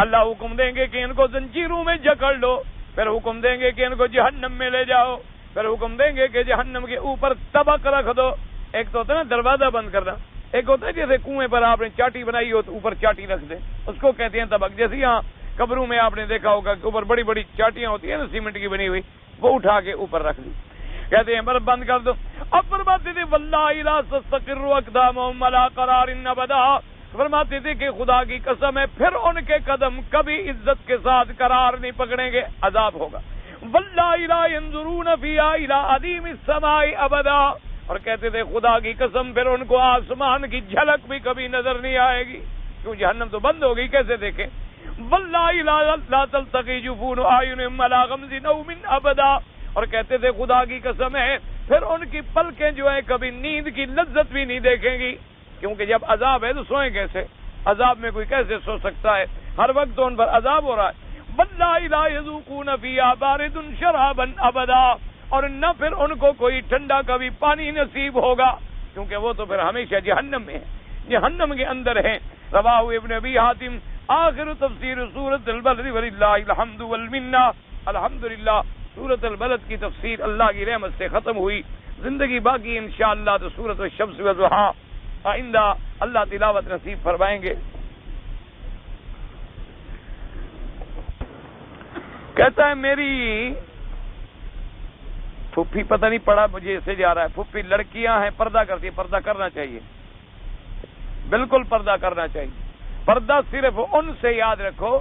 اللہ حکم دیں گے کہ ان کو زنجیروں میں جکڑ لو، پھر حکم دیں گے کہ ان کو جہنم میں لے جاؤ، پھر حکم دیں گے کہ جہنم کے اوپر طبق رکھ دو۔ ایک تو ہوتا ہے نا دروازہ بند کرنا، ایک ہوتا ہے جیسے کنویں پر آپ نے چاٹی بنائی ہو تو اوپر چاٹی رکھ دیں، اس کو کہتے ہیں طبق۔ جیسے یہاں قبروں میں آپ نے دیکھا ہوگا کہ اوپر بڑی بڑی چاٹیاں ہوتی ہیں نا سیمنٹ کی بنی ہوئی، وہ اٹھا کے اوپر رکھ دی، کہتے ہیں بس بند کر دو۔ اب فرماتے تھے واللہ لا تستقر اقدامهم علی قرار ابدا، فرماتے تھے کہ خدا کی قسم ہے پھر ان کے قدم کبھی عزت کے ساتھ قرار نہیں پکڑیں گے، عذاب ہوگا۔ واللہ لا ينظرون فیہا الی عظیم السماء ابدا، اور کہتے تھے خدا کی قسم پھر ان کو آسمان کی جھلک بھی کبھی نظر نہیں آئے گی، کیوں جہنم تو بند ہو گئی، کیسے دیکھیں۔ واللہ لا تلتقی جفون اعینہم علی غمز نوم ابدا، اور کہتے تھے خدا کی قسم ہے پھر ان کی پلکیں جو ہے کبھی نیند کی لذت بھی نہیں دیکھیں گی، کیونکہ جب عذاب ہے تو سوئیں کیسے؟ عذاب میں کوئی کیسے سو سکتا ہے؟ ہر وقت تو ان پر عذاب ہو رہا ہے۔ واللہ لا یذوقون فیہا بارد شرابا ابدا، اور نہ پھر ان کو کوئی ٹھنڈا کبھی پانی نصیب ہوگا، کیونکہ وہ تو پھر ہمیشہ جہنم میں ہے، جہنم کے اندر ہیں۔ رواہ ابن ابی حاتم آخر تفسیر سورۃ البلد وللہ الحمد والمنہ۔ الحمدللہ سورۃ البلد کی تفسیر اللہ کی رحمت سے ختم ہوئی، زندگی باقی انشاءاللہ تو سورۃ الشمس والضحیٰ آئندہ اللہ تلاوت نصیب فرمائیں گے۔ کہتا ہے میری پھوپھی، پتہ نہیں پڑا مجھے اسے جا رہا ہے، پھوپھی لڑکیاں ہیں پردہ کرتی ہیں، پردہ کرنا چاہیے، بالکل پردہ کرنا چاہیے۔ پردہ صرف ان سے، یاد رکھو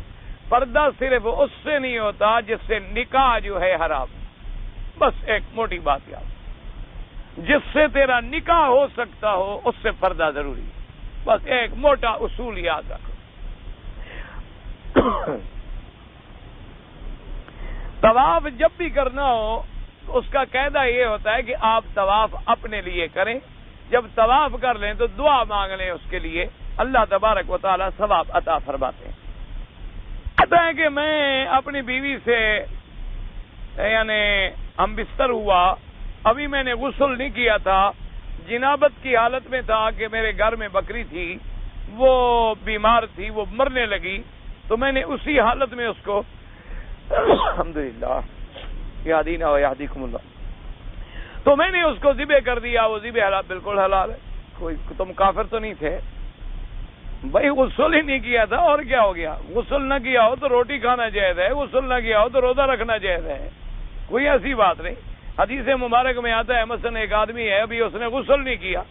پردہ صرف اس سے نہیں ہوتا جس سے نکاح جو ہے حرام، بس ایک موٹی بات یاد، جس سے تیرا نکاح ہو سکتا ہو اس سے پردہ ضروری ہے، بس ایک موٹا اصول یاد رکھو۔ طواف جب بھی کرنا ہو تو اس کا قاعدہ یہ ہوتا ہے کہ آپ طواف اپنے لیے کریں، جب طواف کر لیں تو دعا مانگ لیں اس کے لیے، اللہ تبارک و تعالی ثواب عطا فرماتے ہیں۔ کہتا ہے کہ میں اپنی بیوی سے یعنی ہم بستر ہوا، ابھی میں نے غسل نہیں کیا تھا، جنابت کی حالت میں تھا کہ میرے گھر میں بکری تھی، وہ بیمار تھی، وہ مرنے لگی، تو میں نے اسی حالت میں اس کو الحمدللہ یادینا و یہدیکم اللہ، تو میں نے اس کو ذبح کر دیا، وہ ذبح حلال، بالکل حلال ہے، کوئی تم کافر تو نہیں تھے بھائی، غسل ہی نہیں کیا تھا اور کیا ہو گیا؟ غسل نہ کیا ہو تو روٹی کھانا جائز ہے، غسل نہ کیا ہو تو روزہ رکھنا جائز ہے، کوئی ایسی بات نہیں۔ حدیث مبارک میں آتا ہے مثلا ایک آدمی ہے ابھی اس نے غسل نہیں کیا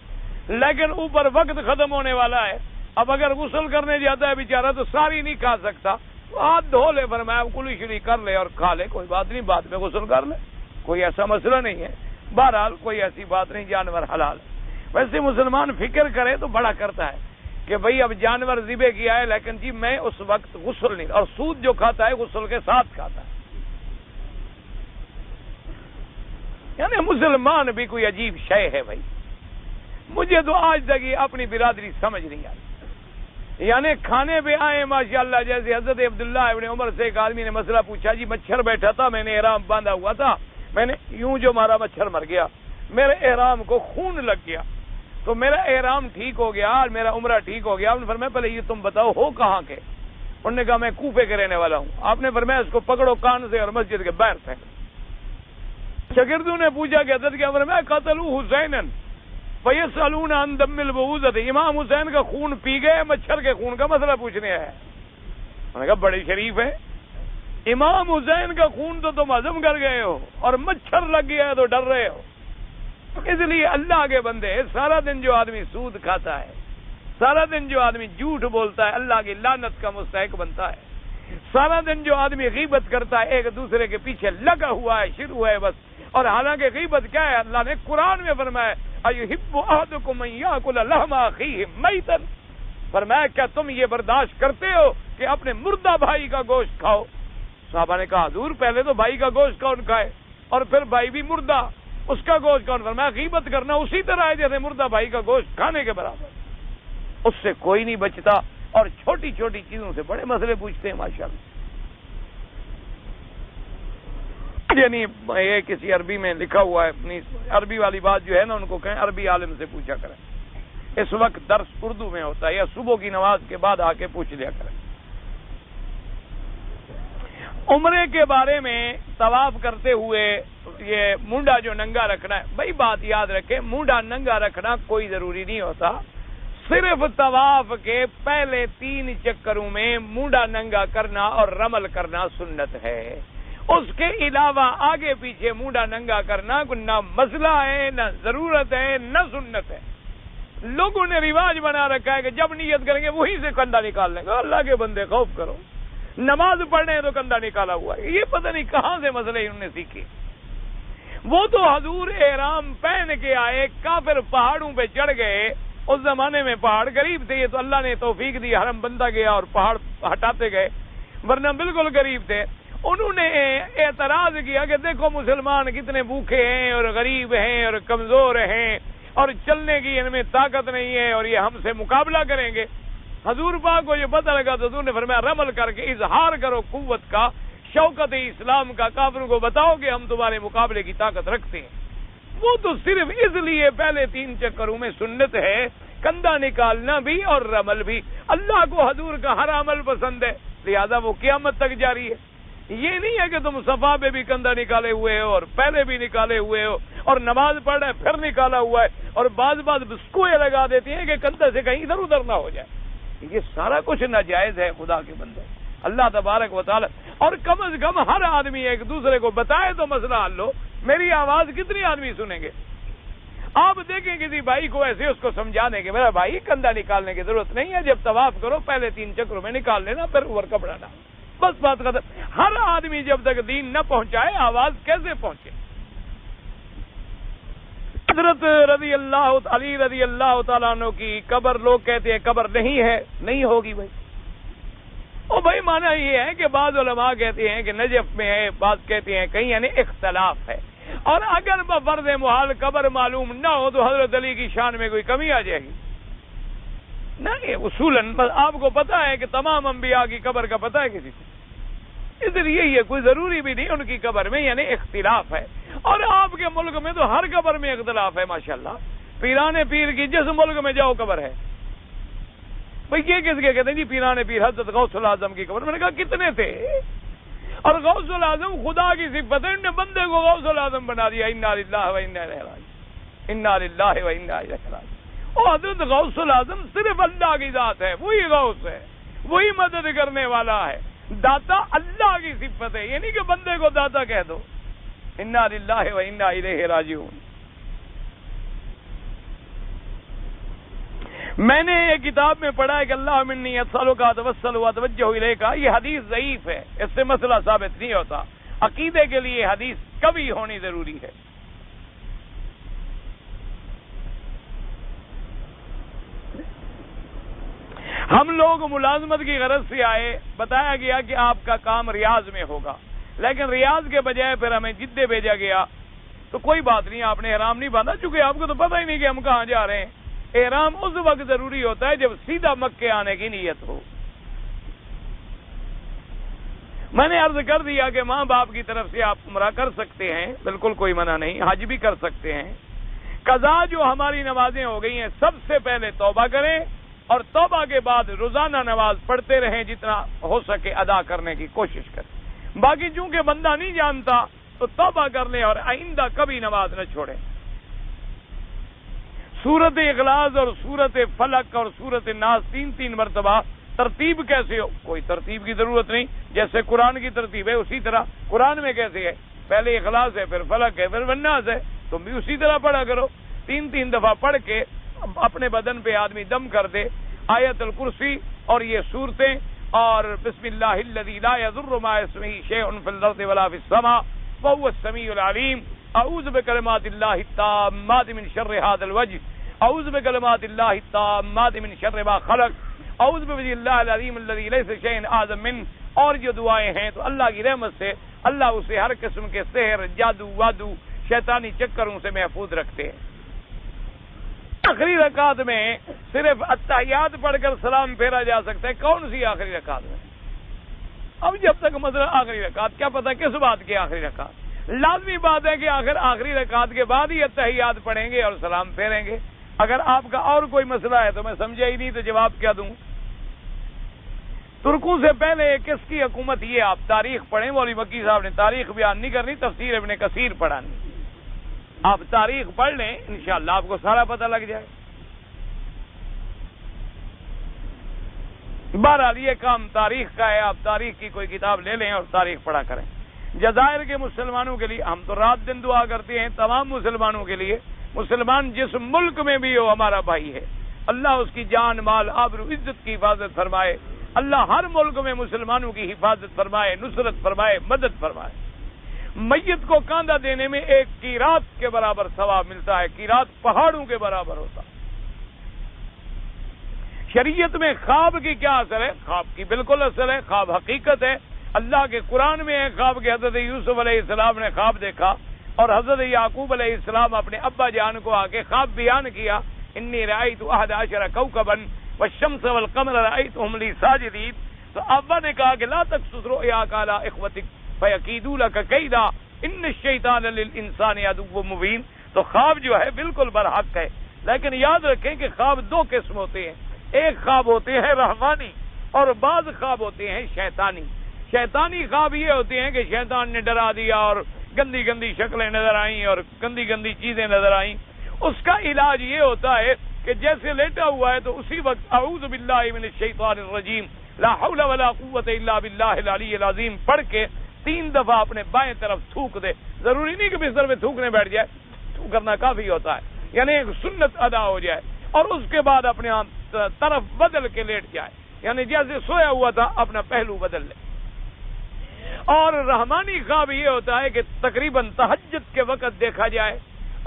لیکن اوپر وقت ختم ہونے والا ہے، اب اگر غسل کرنے جاتا ہے بیچارہ تو ساری نہیں کھا سکتا، تو ہاتھ دھو لے، فرمایا کلی شری کر لے اور کھا لے، کوئی بات نہیں، بعد میں غسل کر لے، کوئی ایسا مسئلہ نہیں ہے، بہرحال کوئی ایسی بات نہیں، جانور حلال ہے۔ ویسے مسلمان فکر کرے تو بڑا کرتا ہے کہ بھئی اب جانور ذبح کیا ہے لیکن جی میں اس وقت غسل نہیں، اور سود جو کھاتا ہے غسل کے ساتھ کھاتا ہے، یعنی مسلمان بھی کوئی عجیب شے ہے بھائی، مجھے تو آج تک یہ اپنی برادری سمجھ نہیں آئی، یعنی کھانے پہ آئے ماشاءاللہ، جیسے حضرت عبداللہ ابن عمر سے ایک آدمی نے مسئلہ پوچھا، جی مچھر بیٹھا تھا، میں نے احرام باندھا ہوا تھا، میں نے یوں جو مارا مچھر مر گیا، میرے احرام کو خون لگ گیا، تو میرا احرام ٹھیک ہو گیا اور میرا عمرہ ٹھیک ہو گیا۔ انہوں نے فرمایا پہلے یہ تم بتاؤ ہو کہاں کے؟ انہوں نے کہا میں کوفے کے رہنے والا ہوں۔ آپ نے فرمایا اس کو پکڑو کان سے اور مسجد کے باہر پھینکو۔ شاگردوں نے پوچھا کہ حضرت کیا؟ فرمایا قتلوا حسینا فیسألون عن دم البعوضۃ، امام حسین کا خون پی گئے، مچھر کے خون کا مسئلہ پوچھنے آیا ہے۔ انہوں نے کہا بڑی شریف ہے، امام حسین کا خون تو تم ہضم کر گئے ہو اور مچھر لگ گیا ہے تو ڈر رہے ہو۔ اس لیے اللہ کے بندے، سارا دن جو آدمی سود کھاتا ہے، سارا دن جو آدمی جھوٹ بولتا ہے، اللہ کی لعنت کا مستحق بنتا ہے۔ سارا دن جو آدمی غیبت کرتا ہے، ایک دوسرے کے پیچھے لگا ہوا ہے، شروع ہے بس، اور حالانکہ غیبت کیا ہے؟ اللہ نے قرآن میں فرمایا ایحب احدکم ان یاکل لحم اخیہ میتا، فرمایا کیا تم یہ برداشت کرتے ہو کہ اپنے مردہ بھائی کا گوشت کھاؤ؟ صحابہ نے کہا حضور پہلے تو بھائی کا گوشت کون کھائے اور پھر بھائی بھی مردہ، اس کا گوشت کون؟ فرمایا غیبت کرنا اسی طرح ہے جیسے مردہ بھائی کا گوشت کھانے کے برابر، اس سے کوئی نہیں بچتا، اور چھوٹی چھوٹی چیزوں سے بڑے مسئلے پوچھتے ہیں ماشاءاللہ۔ یعنی یہ کسی عربی میں لکھا ہوا ہے، اپنی عربی والی بات جو ہے نا ان کو کہیں عربی عالم سے پوچھا کریں، اس وقت درس اردو میں ہوتا ہے، یا صبح کی نماز کے بعد آ کے پوچھ لیا کریں۔ عمرے کے بارے میں طواف کرتے ہوئے یہ مونڈا جو ننگا رکھنا ہے، بھائی بات یاد رکھیں، مونڈا ننگا رکھنا کوئی ضروری نہیں ہوتا، صرف طواف کے پہلے 3 چکروں میں مونڈا ننگا کرنا اور رمل کرنا سنت ہے۔ اس کے علاوہ آگے پیچھے مونڈا ننگا کرنا نہ مسئلہ ہے، نہ ضرورت ہے، نہ سنت ہے۔ لوگوں نے رواج بنا رکھا ہے کہ جب نیت کریں گے وہیں سے کندھا نکال لیں گے۔ اللہ کے بندے خوف کرو، نماز پڑھنے ہیں تو کندھا نکالا ہوا ہے، یہ پتہ نہیں کہاں سے مسئلے انہوں نے سیکھے۔ وہ تو حضور احرام پہن کے آئے، کافر پہاڑوں پہ چڑھ گئے، اس زمانے میں پہاڑ قریب تھے، یہ تو اللہ نے توفیق دی، حرم بندہ گیا اور پہاڑ ہٹاتے گئے، ورنہ بالکل قریب تھے۔ انہوں نے اعتراض کیا کہ دیکھو مسلمان کتنے بھوکے ہیں اور غریب ہیں اور کمزور ہیں اور چلنے کی ان میں طاقت نہیں ہے اور یہ ہم سے مقابلہ کریں گے۔ حضور پاک کو یہ پتہ لگا تو حضور نے فرمایا رمل کر کے اظہار کرو قوت کا، شوکت اسلام کا، کافروں کو بتاؤ کہ ہم تمہارے مقابلے کی طاقت رکھتے ہیں۔ وہ تو صرف اس لیے پہلے 3 چکروں میں سنت ہے، کندھا نکالنا بھی اور رمل بھی۔ اللہ کو حضور کا ہر عمل پسند ہے، لہذا وہ قیامت تک جاری ہے۔ یہ نہیں ہے کہ تم صفا پہ بھی کندھا نکالے ہوئے ہو اور پہلے بھی نکالے ہوئے ہو اور نماز پڑھ رہے پھر نکالا ہوا ہے، اور بعض بسکوئے لگا دیتی ہیں کہ کندھے سے کہیں ادھر ادھر نہ ہو جائے۔ یہ سارا کچھ ناجائز ہے خدا کے بندے، اللہ تبارک و تعالی۔ اور کم از کم ہر آدمی ایک دوسرے کو بتائے تو مسئلہ حل ہو۔ میری آواز کتنی آدمی سنیں گے؟ آپ دیکھیں کسی بھائی کو ایسے اس کو سمجھانے کے میرا بھائی کندھا نکالنے کی ضرورت نہیں ہے، جب طواف کرو پہلے 3 چکروں میں نکال لینا، پھر اوپر کپڑا ڈال، بس بات ختم۔ ہر آدمی جب تک دین نہ پہنچائے آواز کیسے پہنچے؟ حضرت علی رضی اللہ تعالیٰ عنہ کی قبر لوگ کہتے ہیں قبر نہیں ہے، نہیں ہوگی بھائی۔ اور بھائی مانا یہ ہے کہ بعض علماء کہتے ہیں کہ نجف میں ہے، بعض کہتے ہیں کہیں، یعنی اختلاف ہے۔ اور اگر بفرض محال قبر معلوم نہ ہو تو حضرت علی کی شان میں کوئی کمی آ جائے گی؟ نہیں، اصولاً آپ کو پتا ہے کہ تمام انبیاء کی قبر کا پتہ ہے کسی کو، اس لیے یہ کوئی ضروری بھی نہیں ان کی قبر میں، یعنی اختلاف ہے۔ اور آپ کے ملک میں تو ہر قبر میں اختلاف ہے ماشاءاللہ، پیران پیر کی جس ملک میں جاؤ قبر ہے۔ بھئی یہ کس کے کہتے ہیں جی پیران پیر حضرت غوث الاعظم کی قبر؟ میں نے کہا کتنے تھے؟ اور غوث الاعظم خدا کی صفت ہے، انہوں نے بندے کو غوث الاعظم بنا دیا۔ انا للہ و انا الیہ راجعون، انا للہ و انا الیہ راجعون۔ اور حضرت غوث الاعظم صرف اللہ کی ذات ہے، وہی غوث ہے، وہی مدد کرنے والا ہے۔ داتا اللہ کی صفت ہے، یہ نہیں کہ بندے کو داتا کہہ دو۔ انا للہ و انا الیہ راجعون۔ میں نے ایک کتاب میں پڑھا ہے کہ اللہ منی اسألک اتوسل واتوجہ الیک، یہ حدیث ضعیف ہے، اس سے مسئلہ ثابت نہیں ہوتا۔ عقیدے کے لیے حدیث کبھی ہونی ضروری ہے۔ ہم لوگ ملازمت کی غرض سے آئے، بتایا گیا کہ آپ کا کام ریاض میں ہوگا، لیکن ریاض کے بجائے پھر ہمیں جدے بھیجا گیا، تو کوئی بات نہیں، آپ نے احرام نہیں باندھا، چونکہ آپ کو تو پتہ ہی نہیں کہ ہم کہاں جا رہے ہیں۔ احرام اس وقت ضروری ہوتا ہے جب سیدھا مکے آنے کی نیت ہو۔ میں نے عرض کر دیا کہ ماں باپ کی طرف سے آپ عمرہ کر سکتے ہیں، بالکل کوئی منع نہیں، حج بھی کر سکتے ہیں۔ قضا جو ہماری نمازیں ہو گئی ہیں، سب سے پہلے توبہ کریں اور توبہ کے بعد روزانہ نماز پڑھتے رہیں، جتنا ہو سکے ادا کرنے کی کوشش کریں۔ باقی چونکہ بندہ نہیں جانتا تو توبہ کر لیں اور آئندہ کبھی نماز نہ چھوڑیں۔ سورت اخلاص اور سورت فلق اور سورت ناس 3 مرتبہ، ترتیب کیسے ہو؟ کوئی ترتیب کی ضرورت نہیں، جیسے قرآن کی ترتیب ہے اسی طرح قرآن میں کیسے ہے، پہلے اخلاص ہے، پھر فلق ہے، پھر الناس ہے، تم بھی اسی طرح پڑھا کرو۔ 3 دفعہ پڑھ کے اپنے بدن پہ آدمی دم کر دے، آیت الکرسی اور یہ صورتیں، اور بسم اللہ الذی لا یضر مع اسمہ شیء فی الارض ولا فی السماء وهو السمیع العلیم، اعوذ بکلمات اللہ التامات من شر هذا الوجه، اعوذ بکلمات اللہ التامات من شر ما خلق، اعوذ بوجہ اللہ العظیم الذی لیس شیء اعظم منہ۔ اور جو دعائیں ہیں تو اللہ کی رحمت سے اللہ اسے ہر قسم کے سحر، جادو، وادو، شیطانی چکروں سے محفوظ رکھتے ہیں۔ آخری رکعت میں صرف اتحیات پڑھ کر سلام پھیرا جا سکتا ہے۔ کون سی آخری رکعت میں؟ اب جب تک مثلا آخری رکعت، کیا پتہ کس بات کی آخری رکعت؟ لازمی بات ہے کہ آخری رکعت کے بعد ہی اتحیات پڑھیں گے اور سلام پھیریں گے۔ اگر آپ کا اور کوئی مسئلہ ہے تو میں سمجھا ہی نہیں تو جواب کیا دوں؟ ترکوں سے پہلے کس کی حکومت؟ یہ آپ تاریخ پڑھیں، مولوی مکی صاحب نے تاریخ بیان نہیں کرنی، تفسیر ابن کثیر پڑھانی، آپ تاریخ پڑھ لیں انشاءاللہ آپ کو سارا پتہ لگ جائے۔ بہرحال یہ کام تاریخ کا ہے، آپ تاریخ کی کوئی کتاب لے لیں اور تاریخ پڑھا کریں۔ جزائر کے مسلمانوں کے لیے ہم تو رات دن دعا کرتے ہیں، تمام مسلمانوں کے لیے، مسلمان جس ملک میں بھی ہو ہمارا بھائی ہے، اللہ اس کی جان مال آبرو عزت کی حفاظت فرمائے، اللہ ہر ملک میں مسلمانوں کی حفاظت فرمائے، نصرت فرمائے، مدد فرمائے۔ میت کو کاندھا دینے میں ایک قیرات کے برابر ثواب ملتا ہے، قیرات پہاڑوں کے برابر ہوتا ہے۔ شریعت میں خواب کی کیا اثر ہے؟ خواب کی بالکل اثر ہے، خواب حقیقت ہے۔ اللہ کے قرآن میں ہے خواب کے، حضرت یوسف علیہ السلام نے خواب دیکھا اور حضرت یعقوب علیہ السلام اپنے ابا جان کو آ کے خواب بیان کیا، انی رأیت احد عشر کوکبا والشمس والقمر رأیتهم لی ساجدین۔ تو ابا نے کہا کہ لا تقصص رؤیاک علی اخوتک فیکیدوا لک کیدا ان الشیطان للانسان عدو مبین۔ تو خواب جو ہے بالکل برحق ہے، لیکن یاد رکھیں کہ خواب دو قسم ہوتے ہیں، ایک خواب ہوتے ہیں رحمانی اور بعض خواب ہوتے ہیں شیطانی۔ شیطانی خواب یہ ہوتے ہیں کہ شیطان نے ڈرا دیا اور گندی گندی شکلیں نظر آئیں اور گندی گندی چیزیں نظر آئیں۔ اس کا علاج یہ ہوتا ہے کہ جیسے لیٹا ہوا ہے تو اسی وقت اعوذ باللہ من الشیطان الرجیم لا حول ولا قوت الا باللہ العلی العظیم پڑھ کے 3 دفعہ اپنے بائیں طرف تھوک دے۔ ضروری نہیں کہ بستر میں تھوکنے بیٹھ جائے، تھوک کرنا کافی ہوتا ہے، یعنی ایک سنت ادا ہو جائے، اور اس کے بعد اپنے طرف بدل کے لیٹ جائے، یعنی جیسے سویا ہوا تھا اپنا پہلو بدل لے۔ اور رحمانی خواب یہ ہوتا ہے کہ تقریباً تہجد کے وقت دیکھا جائے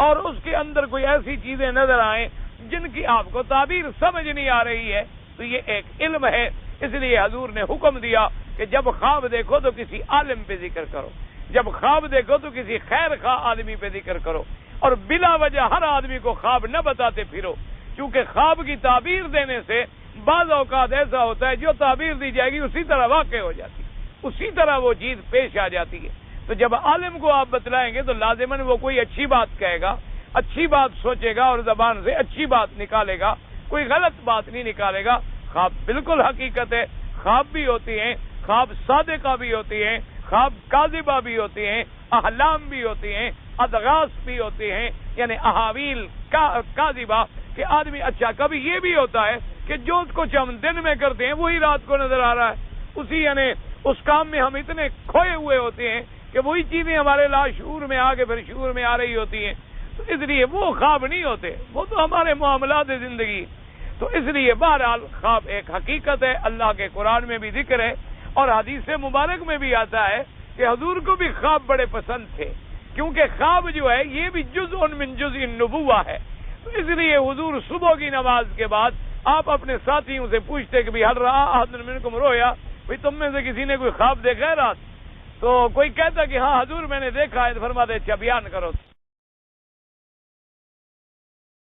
اور اس کے اندر کوئی ایسی چیزیں نظر آئیں جن کی آپ کو تعبیر سمجھ نہیں آ رہی ہے، تو یہ ایک علم ہے۔ اس لیے حضور نے حکم دیا کہ جب خواب دیکھو تو کسی عالم پہ ذکر کرو، جب خواب دیکھو تو کسی خیر خواہ آدمی پہ ذکر کرو، اور بلا وجہ ہر آدمی کو خواب نہ بتاتے پھرو، کیونکہ خواب کی تعبیر دینے سے بعض اوقات ایسا ہوتا ہے جو تعبیر دی جائے گی اسی طرح واقع ہو جاتی ہے، اسی طرح وہ چیز پیش آ جاتی ہے۔ تو جب عالم کو آپ بتلائیں گے تو لازماً وہ کوئی اچھی بات کہے گا، اچھی بات سوچے گا اور زبان سے اچھی بات نکالے گا، کوئی غلط بات نہیں نکالے گا۔ خواب بالکل حقیقت ہے، خواب بھی ہوتی ہیں، خواب صادقہ بھی ہوتی ہیں، خواب کاذبہ بھی ہوتی ہیں، احلام بھی ہوتی ہیں، ادغاث بھی ہوتی ہیں، یعنی احاویل کاذبہ کہ آدمی اچھا۔ کبھی یہ بھی ہوتا ہے کہ جو اس کو ہم دن میں کرتے ہیں وہی رات کو نظر آ رہا ہے، اسی یعنی اس کام میں ہم اتنے کھوئے ہوئے ہوتے ہیں کہ وہی چیزیں ہمارے لاشعور میں آگے پھر شعور میں آ رہی ہوتی ہیں، تو اس لیے وہ خواب نہیں ہوتے، وہ تو ہمارے معاملات زندگی۔ تو اس لیے بہرحال خواب ایک حقیقت ہے، اللہ کے قرآن میں بھی ذکر ہے اور حدیث مبارک میں بھی آتا ہے کہ حضور کو بھی خواب بڑے پسند تھے، کیونکہ خواب جو ہے یہ بھی جزء من جزء النبوہ ہے۔ تو اس لیے حضور صبح کی نماز کے بعد آپ اپنے ساتھیوں سے پوچھتے کہ ہل رہا احد منکم رؤیا، بھئی تم میں سے کسی نے کوئی خواب دیکھا ہے رات؟ تو کوئی کہتا کہ ہاں حضور میں نے دیکھا ہے، تو فرماتے اچھا بیان کرو۔